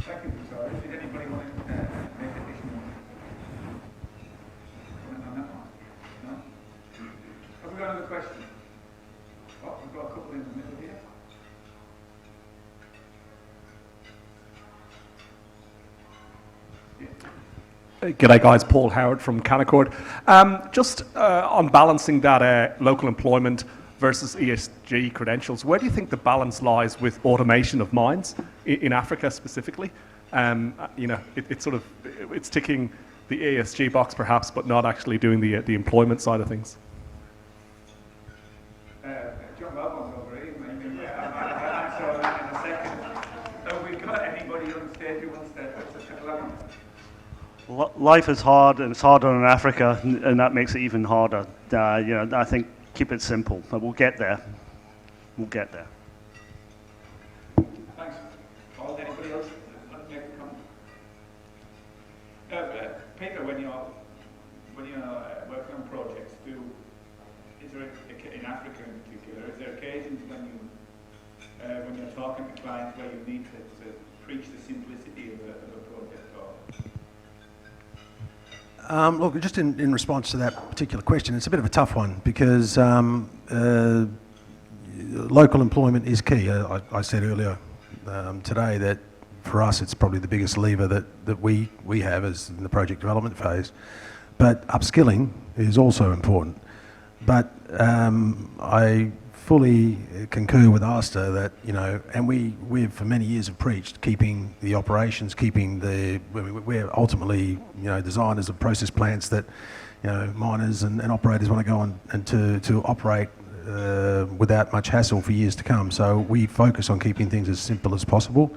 Thank you, Victoria. Did anybody want to make additional comment on that one? No? Have we got another question? Oh, we've got a couple in the middle here. G'day guys, Paul Howard from Canaccord. Just on balancing that local employment versus ESG credentials, where do you think the balance lies with automation of mines in Africa specifically? It's ticking the ESG box perhaps, but not actually doing the employment side of things. John Wellborn's over here. I'll answer that in a second. Have we got anybody on stage who wants to elaborate? Life is hard, and it's harder in Africa, and that makes it even harder. I think keep it simple, but we'll get there. We'll get there. Thanks. Paul, anybody else like to make a comment? Peter, when you're working on projects, is there in Africa in particular, is there occasions when you're talking to clients where you need to preach the simplicity of a project? Look, just in response to that particular question, it's a bit of a tough one because local employment is key. I said earlier today that for us it's probably the biggest lever that we have as in the project development phase. But upskilling is also important. But I fully concur with Alistair that, and we've for many years have preached keeping the operations, we're ultimately, designers of process plants that, miners and operators want to go on and to operate without much hassle for years to come. So we focus on keeping things as simple as possible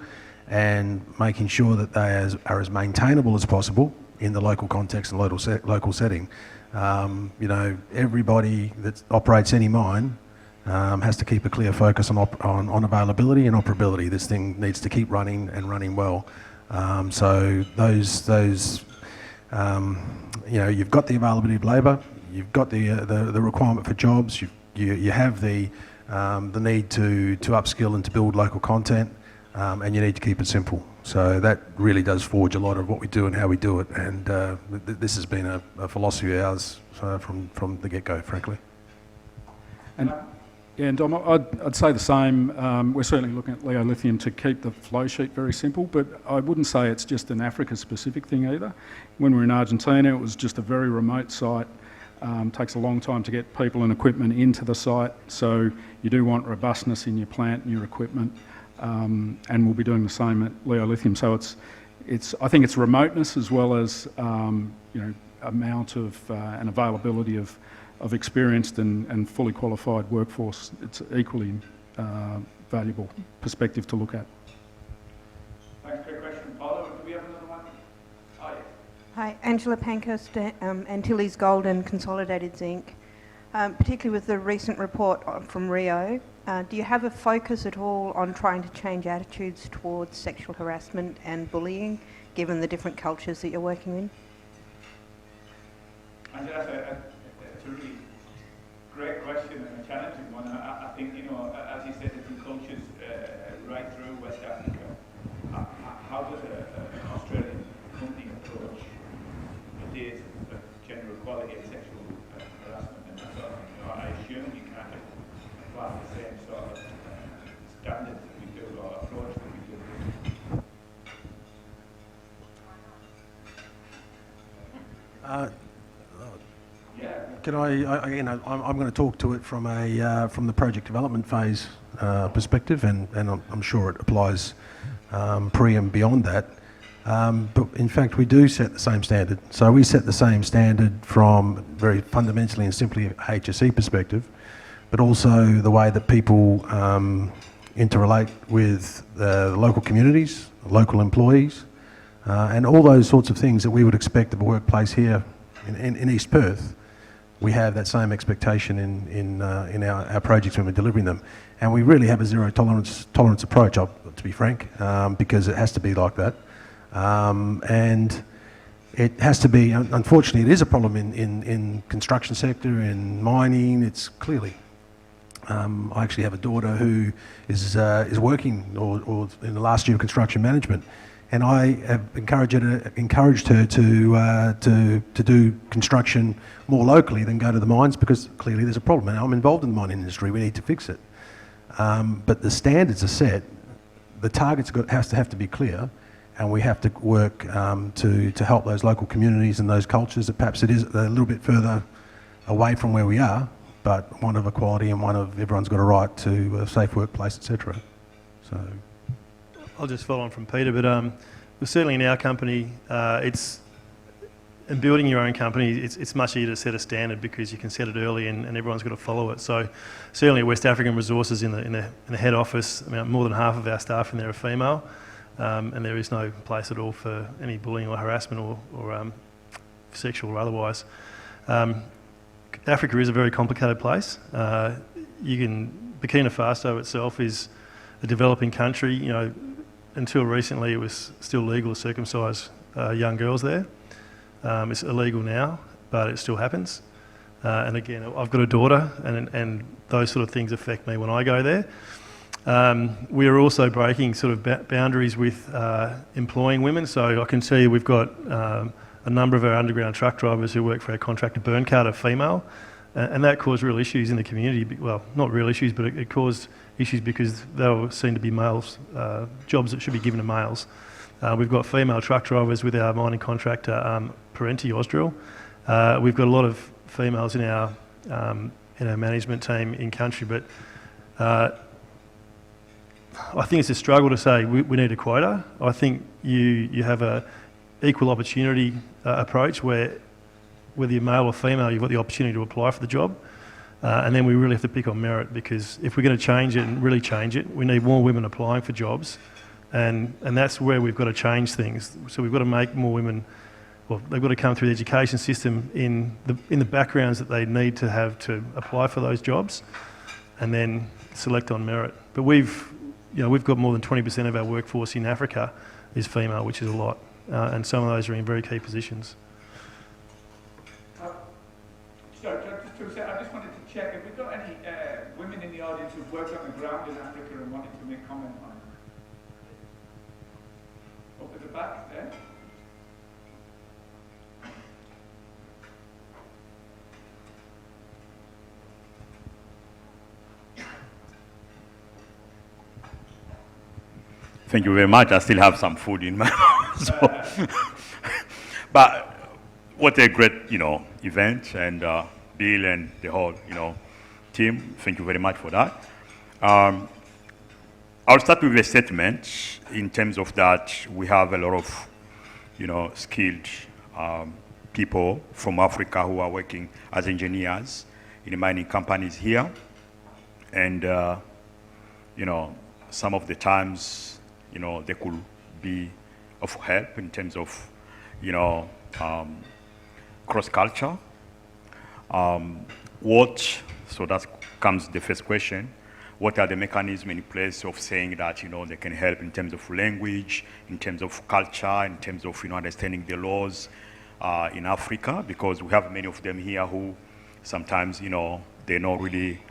and making sure that they are as maintainable as possible in the local context and local setting. Everybody that operates any mine has to keep a clear focus on availability and operability. This thing needs to keep running and running well. So you've got the availability of labour, you've got the requirement for jobs, you have the need to upskill and to build local content, and you need to keep it simple. So that really does forge a lot of what we do and how we do it. And this has been a philosophy of ours from the get-go, frankly. And Dom, I'd say the same. We're certainly looking at Lithium to keep the flow sheet very simple, but I wouldn't say it's just an Africa-specific thing either. When we were in Argentina, it was just a very remote site. Takes a long time to get people and equipment into the site, so you do want robustness in your plant and your equipment, and we'll be doing the same at Lithium. So I think it's remoteness as well as amount of and availability of experienced and fully qualified workforce. It's equally valuable perspective to look at. Thanks for your question, Paula. Do we have another one? Oh, yes. Hi, Angela Pankhurst, Antilles Gold and Consolidated Zinc. Particularly with the recent report from Rio, do you have a focus at all on trying to change attitudes towards sexual harassment and bullying, given the different cultures that you're working in? Angela, it's a really great question and a challenging one. I think, as you said, different cultures right through West Africa. How does an Australian company approach ideas of gender equality and sexual harassment and that sort of thing? I assume you can't apply the same sort of standards that we do or approach that we do. Can I'm going to talk to it from the project development phase perspective, and I'm sure it applies pre and beyond that. But in fact, we do set the same standard. So we set the same standard from very fundamentally and simply a HSE perspective, but also the way that people interrelate with the local communities, local employees, and all those sorts of things that we would expect of a workplace here in East Perth. We have that same expectation in our projects when we're delivering them. And we really have a zero tolerance approach, to be frank, because it has to be like that. And it has to be, unfortunately, it is a problem in construction sector, in mining, it's clearly. I actually have a daughter who is working or in the last year of construction management, and I have encouraged her to do construction more locally than go to the mines, because clearly there's a problem. And I'm involved in the mining industry, we need to fix it. But the standards are set, the targets have to be clear, and we have to work to help those local communities and those cultures that perhaps it is a little bit further away from where we are, but one of equality and one of everyone's got a right to a safe workplace, etc. So, I'll just follow on from Peter, but certainly in our company, in building your own company, it's much easier to set a standard because you can set it early and everyone's got to follow it. So certainly at West African Resources in the head office, I mean, more than half of our staff in there are female, and there is no place at all for any bullying or harassment or sexual or otherwise. Africa is a very complicated place. Burkina Faso itself is a developing country. You know, until recently it was still legal to circumcise young girls there. It's illegal now, but it still happens. And again, I've got a daughter, and those sort of things affect me when I go there. We are also breaking sort of boundaries with employing women. So I can see we've got a number of our underground truck drivers who work for our contractor Burncard are female, and that caused real issues in the community. Well, not real issues, but it caused issues because they were seen to be males, jobs that should be given to males. We've got female truck drivers with our mining contractor Parenti Ausdrill. We've got a lot of females in our management team in country, but I think it's a struggle to say we need a quota. I think you have a equal opportunity approach where whether you're male or female, you've got the opportunity to apply for the job. And then we really have to pick on merit, because if we're going to change it and really change it, we need more women applying for jobs. And that's where we've got to change things. So we've got to make more women, well, they've got to come through the education system in the backgrounds that they need to have to apply for those jobs, and then select on merit. But we've got more than 20% of our workforce in Africa is female, which is a lot. And some of those are in very key positions. I just wanted to check, have we got any women in the audience who've worked on the ground in Africa and wanted to make comment on it? Up at the back there. Thank you very much. I still have some food in my mouth. But what a great, event, and Bill and the whole, team. Thank you very much for that. I'll start with a statement in terms of that we have a lot of, skilled people from Africa who are working as engineers in mining companies here, and some of the times, they could be of help in terms of, cross-culture. So that comes the first question. What are the mechanisms in place of saying that, they can help in terms of language, in terms of culture, in terms of, understanding the laws in Africa? Because we have many of them here who sometimes, they're not really,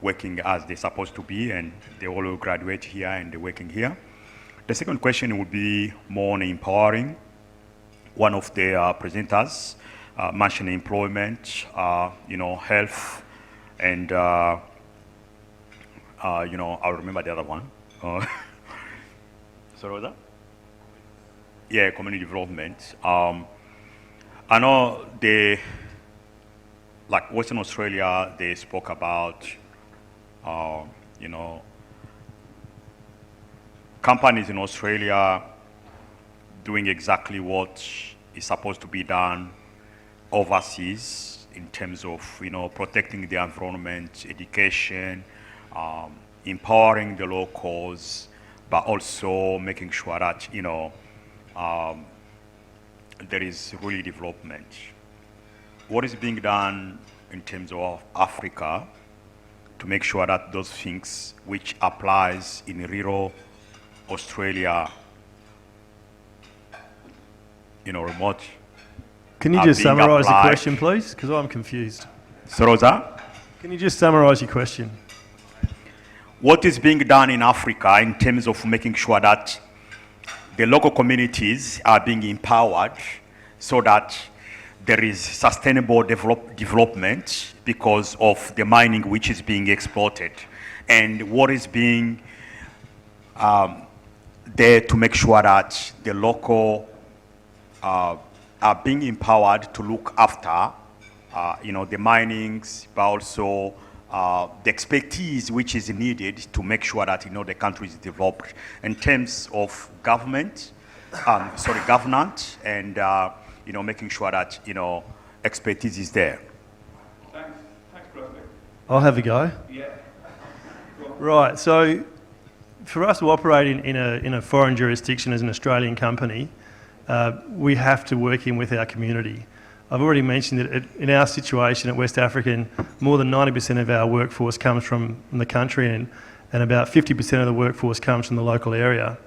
working as they're supposed to be, and they all graduate here and they're working here. The second question would be more on empowering. One of the presenters mentioned employment, health, and I'll remember the other one. Sorry, what was that? Yeah, community development. I know like Western Australia, they spoke about, companies in Australia doing exactly what is supposed to be done overseas in terms of, protecting the environment, education, empowering the locals, but also making sure that, there is really development. What is being done in terms of Africa to make sure that those things which applies in rural Australia, remote. Can you are just being summarise the applied. question, please? Because I'm confused. Rosa, Can you just summarise your question? what is being done in Africa in terms of making sure that the local communities are being empowered so that there is sustainable development because of the mining which is being exploited, and what is being there to make sure that the local are being empowered to look after, the minings, but also the expertise which is needed to make sure that, the country is developed in terms of governance, and, making sure that, expertise is there. Thanks, Crosby. I'll have a go. Yeah. Right, so for us to operate in a foreign jurisdiction as an Australian company, we have to work in with our community. I've already mentioned that in our situation at West African, more than 90% of our workforce comes from the country, and about 50% of the workforce comes from the local area.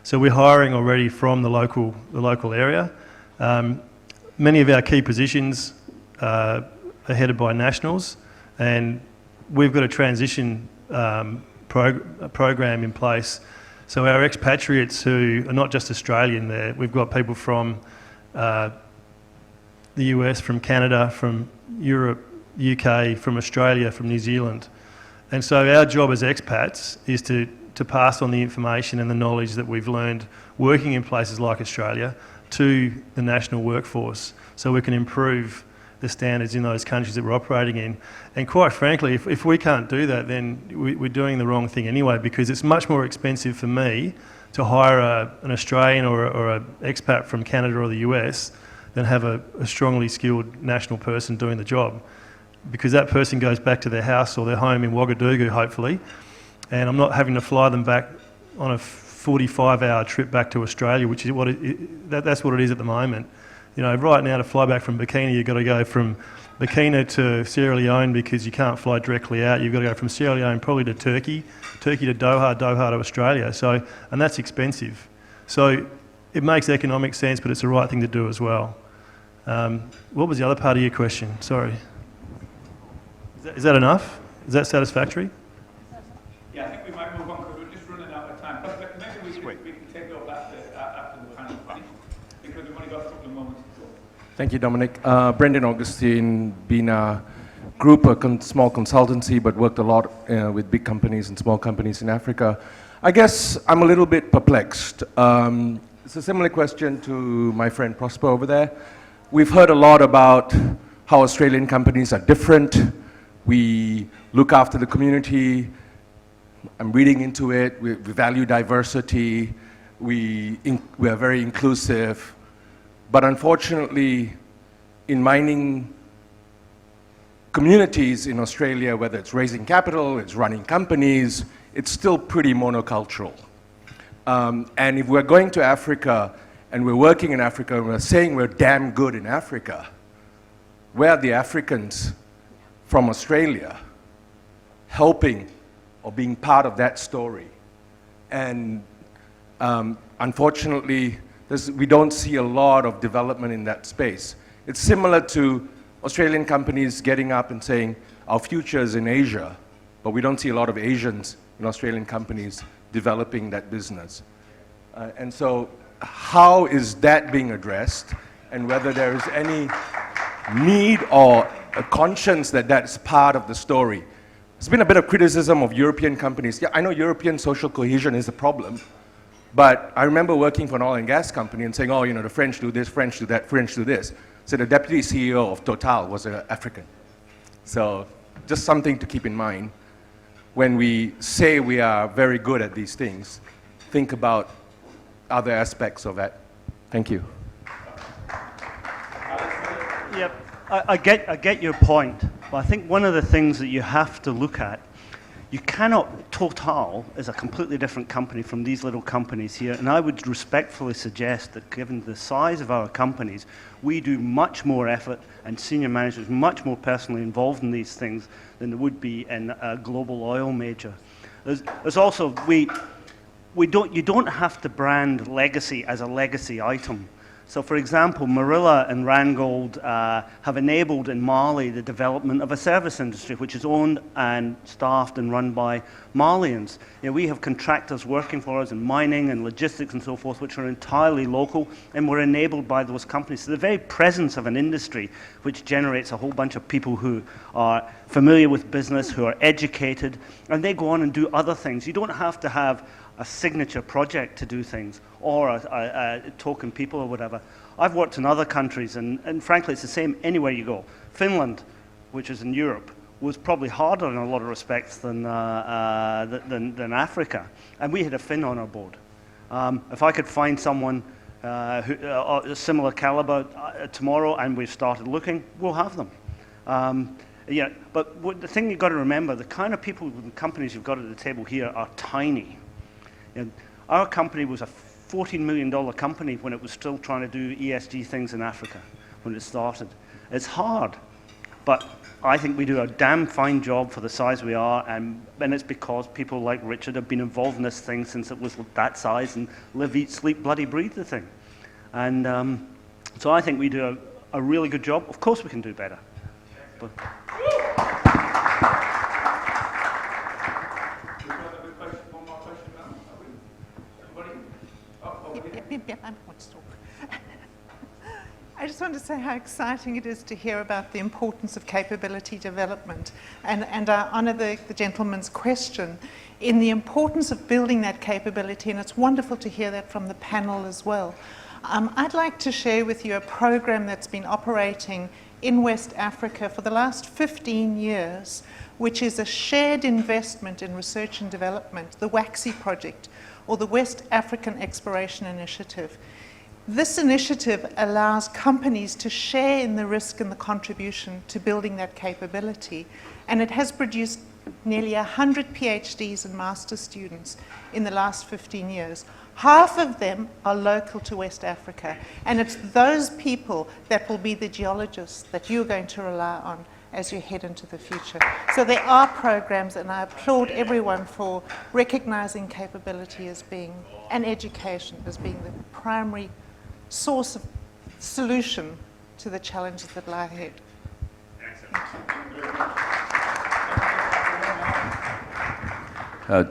So we're hiring already from the local area. Many of our key positions are headed by nationals, and we've got a transition program in place. So our expatriates who are not just Australian there, we've got people from the US, from Canada, from Europe, UK, from Australia, from New Zealand. And so our job as expats is to pass on the information and the knowledge that we've learned working in places like Australia to the national workforce, so we can improve the standards in those countries that we're operating in. And quite frankly, if we can't do that, then we're doing the wrong thing anyway, because it's much more expensive for me to hire an Australian or an expat from Canada or the US than have a strongly skilled national person doing the job, because that person goes back to their house or their home in Ouagadougou, hopefully, and I'm not having to fly them back on a 45-hour trip back to Australia, which is that's what it is at the moment. Right now, to fly back from Burkina, you've got to go from Burkina to Sierra Leone because you can't fly directly out. You've got to go from Sierra Leone probably to Turkey to Doha to Australia. So, and that's expensive. So it makes economic sense, but it's the right thing to do as well. What was the other part of your question? Sorry. Is that enough? Is that satisfactory? Yeah, I think we might move on because we're just running out of time. But maybe we can take it up after the panel finish, because we've only got a couple of moments to go. Thank you, Dominic. Brendan Augustine, been a group, small consultancy, but worked a lot with big companies and small companies in Africa. I guess I'm a little bit perplexed. It's a similar question to my friend Prosper over there. We've heard a lot about how Australian companies are different. We look after the community. I'm reading into it. We value diversity. We are very inclusive. But unfortunately, in mining communities in Australia, whether it's raising capital, it's running companies, it's still pretty monocultural. And if we're going to Africa and we're working in Africa and we're saying we're damn good in Africa, where are the Africans from Australia helping or being part of that story? And unfortunately, we don't see a lot of development in that space. It's similar to Australian companies getting up and saying, our future is in Asia, but we don't see a lot of Asians in Australian companies developing that business. And so how is that being addressed, and whether there is any need or a conscience that that's part of the story? There's been a bit of criticism of European companies. Yeah, I know European social cohesion is a problem, but I remember working for an oil and gas company and saying, oh, the French do this, French do that, French do this. So the deputy CEO of Total was an African. So just something to keep in mind. When we say we are very good at these things, think about other aspects of that. Thank you. Yep, I get your point, but I think one of the things that you have to look at, you cannot, Total is a completely different company from these little companies here, and I would respectfully suggest that given the size of our companies, we do much more effort and senior managers much more personally involved in these things than there would be in a global oil major. There's also, you don't have to brand legacy as a legacy item. So for example, Marilla and Randgold have enabled in Mali the development of a service industry which is owned and staffed and run by Malians. You know, we have contractors working for us in mining and logistics and so forth which are entirely local and were enabled by those companies. So the very presence of an industry which generates a whole bunch of people who are familiar with business, who are educated, and they go on and do other things. You don't have to have a signature project to do things, or a token people or whatever. I've worked in other countries, and frankly, it's the same anywhere you go. Finland, which is in Europe, was probably harder in a lot of respects than Africa, and we had a Finn on our board. If I could find someone a similar caliber tomorrow, and we've started looking, we'll have them. Yeah, but the thing you've got to remember, the kind of people and companies you've got at the table here are tiny. And our company was a $14 million company when it was still trying to do ESG things in Africa when it started. It's hard, but I think we do a damn fine job for the size we are, and it's because people like Richard have been involved in this thing since it was that size and live, eat, sleep, bloody breathe the thing. And so I think we do a really good job. Of course we can do better. But I just want to say how exciting it is to hear about the importance of capability development, and I honour the gentleman's question in the importance of building that capability, and it's wonderful to hear that from the panel as well. I'd like to share with you a program that's been operating in West Africa for the last 15 years, which is a shared investment in research and development, the WAXI project, or the West African Exploration Initiative. This initiative allows companies to share in the risk and the contribution to building that capability, and it has produced nearly 100 PhDs and master's students in the last 15 years. Half of them are local to West Africa, and it's those people that will be the geologists that you're going to rely on as you head into the future. So there are programs, and I applaud everyone for recognizing capability as being, and education as being the primary source of solution to the challenges that lie ahead.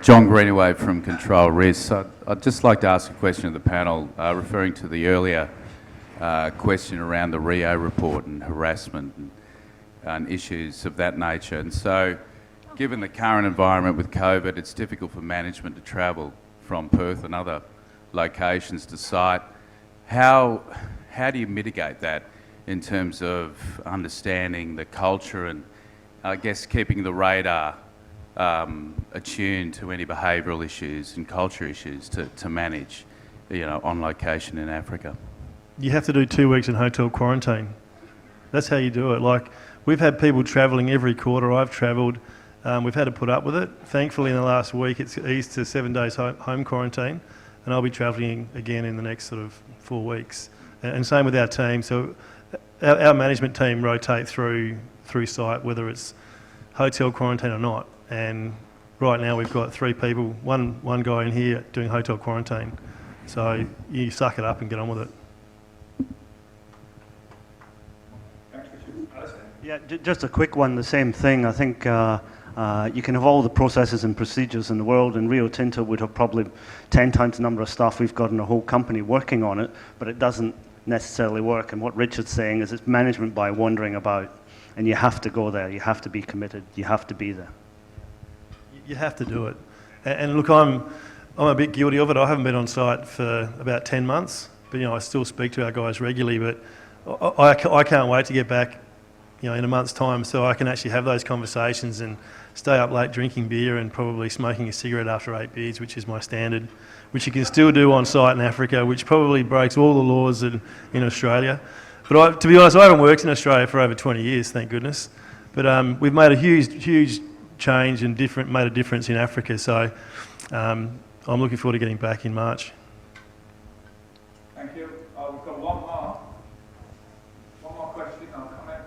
John Greenaway from Control Risk. I'd just like to ask a question of the panel, referring to the earlier question around the Rio report and harassment and issues of that nature. And so, given the current environment with COVID, it's difficult for management to travel from Perth and other locations to site. How do you mitigate that in terms of understanding the culture and, I guess, keeping the radar attuned to any behavioural issues and culture issues to manage, on location in Africa? You have to do 2 weeks in hotel quarantine. That's how you do it. Like, we've had people travelling every quarter. I've travelled. We've had to put up with it. Thankfully, in the last week, it's eased to 7 days home quarantine, and I'll be travelling again in the next sort of 4 weeks. And same with our team. So our management team rotate through site, whether it's hotel quarantine or not. And right now we've got 3 people, one guy in here doing hotel quarantine. So you suck it up and get on with it. yeah, just a quick one, the same thing. I think you can have all the processes and procedures in the world, and Rio Tinto would have probably 10 times the number of staff we've got in a whole company working on it, but it doesn't necessarily work. And what Richard's saying is it's management by wandering about, and you have to go there, you have to be committed, you have to be there. You have to do it. And look, I'm a bit guilty of it. I haven't been on site for about 10 months, but I still speak to our guys regularly. But I can't wait to get back, in a month's time, so I can actually have those conversations and stay up late drinking beer and probably smoking a cigarette after 8 beers, which is my standard, which you can still do on site in Africa, which probably breaks all the laws in Australia. But to be honest, I haven't worked in Australia for over 20 years, thank goodness. But we've made a huge change and made a difference in Africa, so I'm looking forward to getting back in March. Thank you. We've got one more question. I'll comment.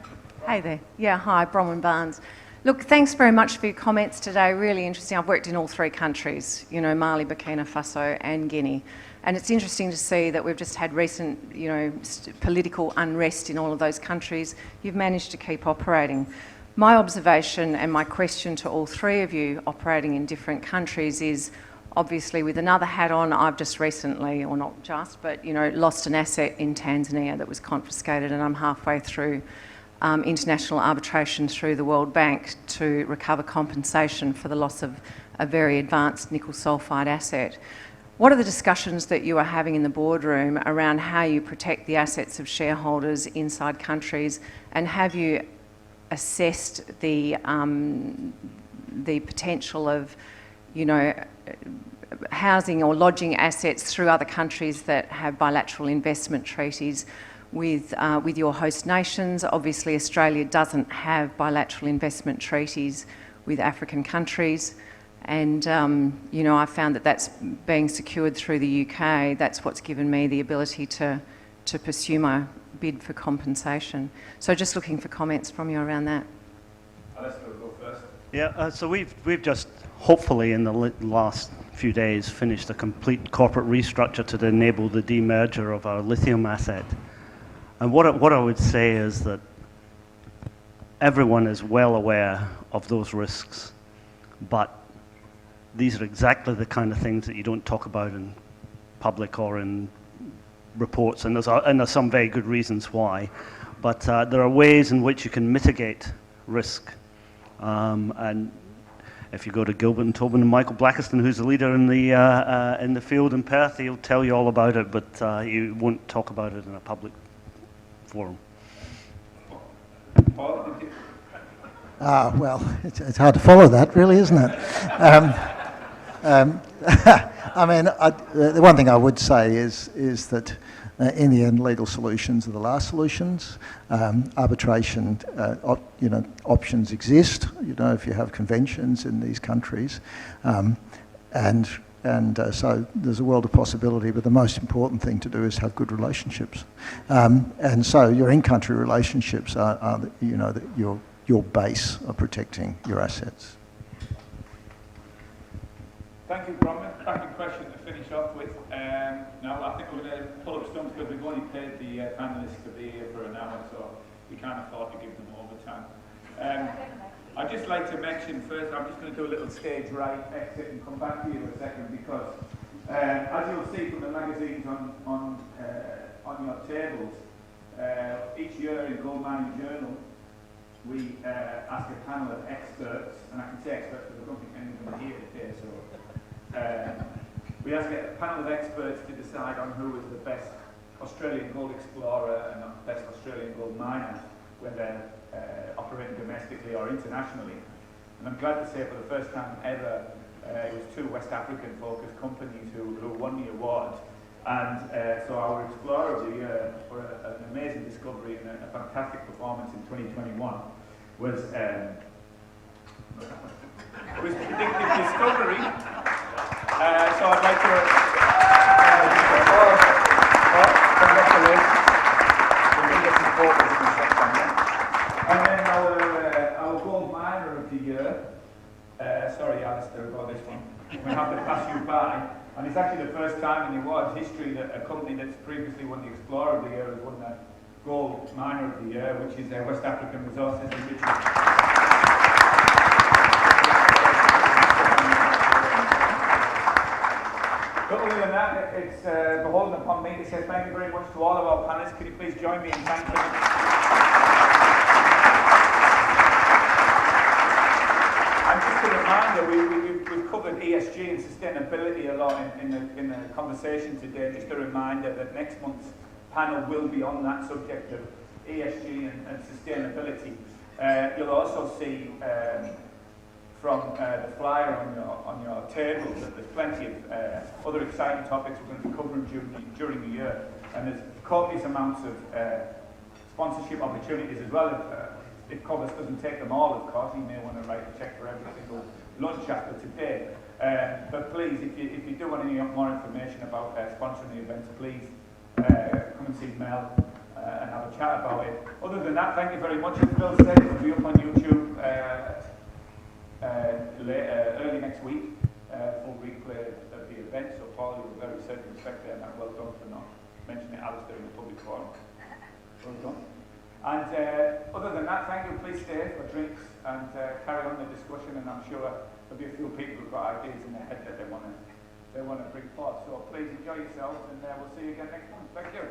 Hey there. Yeah, hi, Bronwyn Barnes. Look, thanks very much for your comments today. Really interesting. I've worked in all 3 countries, you know, Mali, Burkina Faso and Guinea. And it's interesting to see that we've just had recent, you know, political unrest in all of those countries. You've managed to keep operating. My observation and my question to all 3 of you operating in different countries is, obviously with another hat on, I've just recently, or not just, but, you know, lost an asset in Tanzania that was confiscated, and I'm halfway through international arbitration through the World Bank to recover compensation for the loss of a very advanced nickel sulphide asset. What are the discussions that you are having in the boardroom around how you protect the assets of shareholders inside countries, and have you assessed the potential of, you know, housing or lodging assets through other countries that have bilateral investment treaties with your host nations? Obviously, Australia doesn't have bilateral investment treaties with African countries. And, you know, I found that that's being secured through the UK. That's what's given me the ability to pursue my bid for compensation. So just looking for comments from you around that. Alistair will go first. Yeah, so we've just hopefully in the last few days finished a complete corporate restructure to enable the demerger of our lithium asset. And what I would say is that everyone is well aware of those risks, but these are exactly the kind of things that you don't talk about in public or in reports, and there's some very good reasons why. But there are ways in which you can mitigate risk. And if you go to Gilbert and Tobin and Michael Blackiston, who's the leader in the field in Perth, he'll tell you all about it, but you won't talk about it in a public forum. Paul, did you? Well, it's hard to follow that, really, isn't it? I mean, the one thing I would say is that in the end, legal solutions are the last solutions. Arbitration, you know, options exist. You know, if you have conventions in these countries, and so there's a world of possibility. But the most important thing to do is have good relationships, and so your in-country relationships are you know, your base of protecting your assets. Thank you, Bronwyn. Back in question to finish off with. Now, I think we're going to pull up stumps because we've only paid the panellists to be here for an hour, so we can't afford to give them overtime. I'd just like to mention first, I'm just going to do a little stage right exit and come back to you in a second, because as you'll see from the magazines on your tables, each year in Gold Mining Journal, we ask a panel of experts, and I can say experts because I don't think anyone's here today, so we ask a panel of experts to decide on who is the best Australian gold explorer and the best Australian gold miner, whether operating domestically or internationally. And I'm glad to say for the first time ever, it was 2 West African focused companies who won the award. And so our Explorer of the Year for an amazing discovery and a fantastic performance in 2021 was Predictive Discovery. So I'd like to congratulations. And then our Gold Miner of the Year. Sorry, Alistair, about this one. We have to pass you by. And it's actually the first time in the awards history that a company that's previously won the Explorer of the Year has won the Gold Miner of the Year, which is West African Resources Ltd. But other than that, it's beholden upon me to say thank you very much to all of our panelists. Could you please join me in thanking them? And just a reminder, we've covered ESG and sustainability a lot in the conversation today. Just a reminder that next month's panel will be on that subject of ESG and sustainability. You'll also see from the flyer on your table that there's plenty of other exciting topics we're going to be covering during the year. And there's copious amounts of sponsorship opportunities as well. If Covers doesn't take them all, of course, he may want to write a cheque for every single lunch after today. But please, if you do want any more information about sponsoring the events, please come and see Mel and have a chat about it. Other than that, thank you very much. As Bill said, it will be up on YouTube early next week, full replay of the event. So Paul, you were very circumspect there, and well done for not mentioning Alistair in the public forum. Well done. And other than that, thank you. Please stay for drinks and carry on the discussion. And I'm sure there'll be a few people who've got ideas in their head that they want to bring forth. So please enjoy yourselves, and we'll see you again next month. Thank you.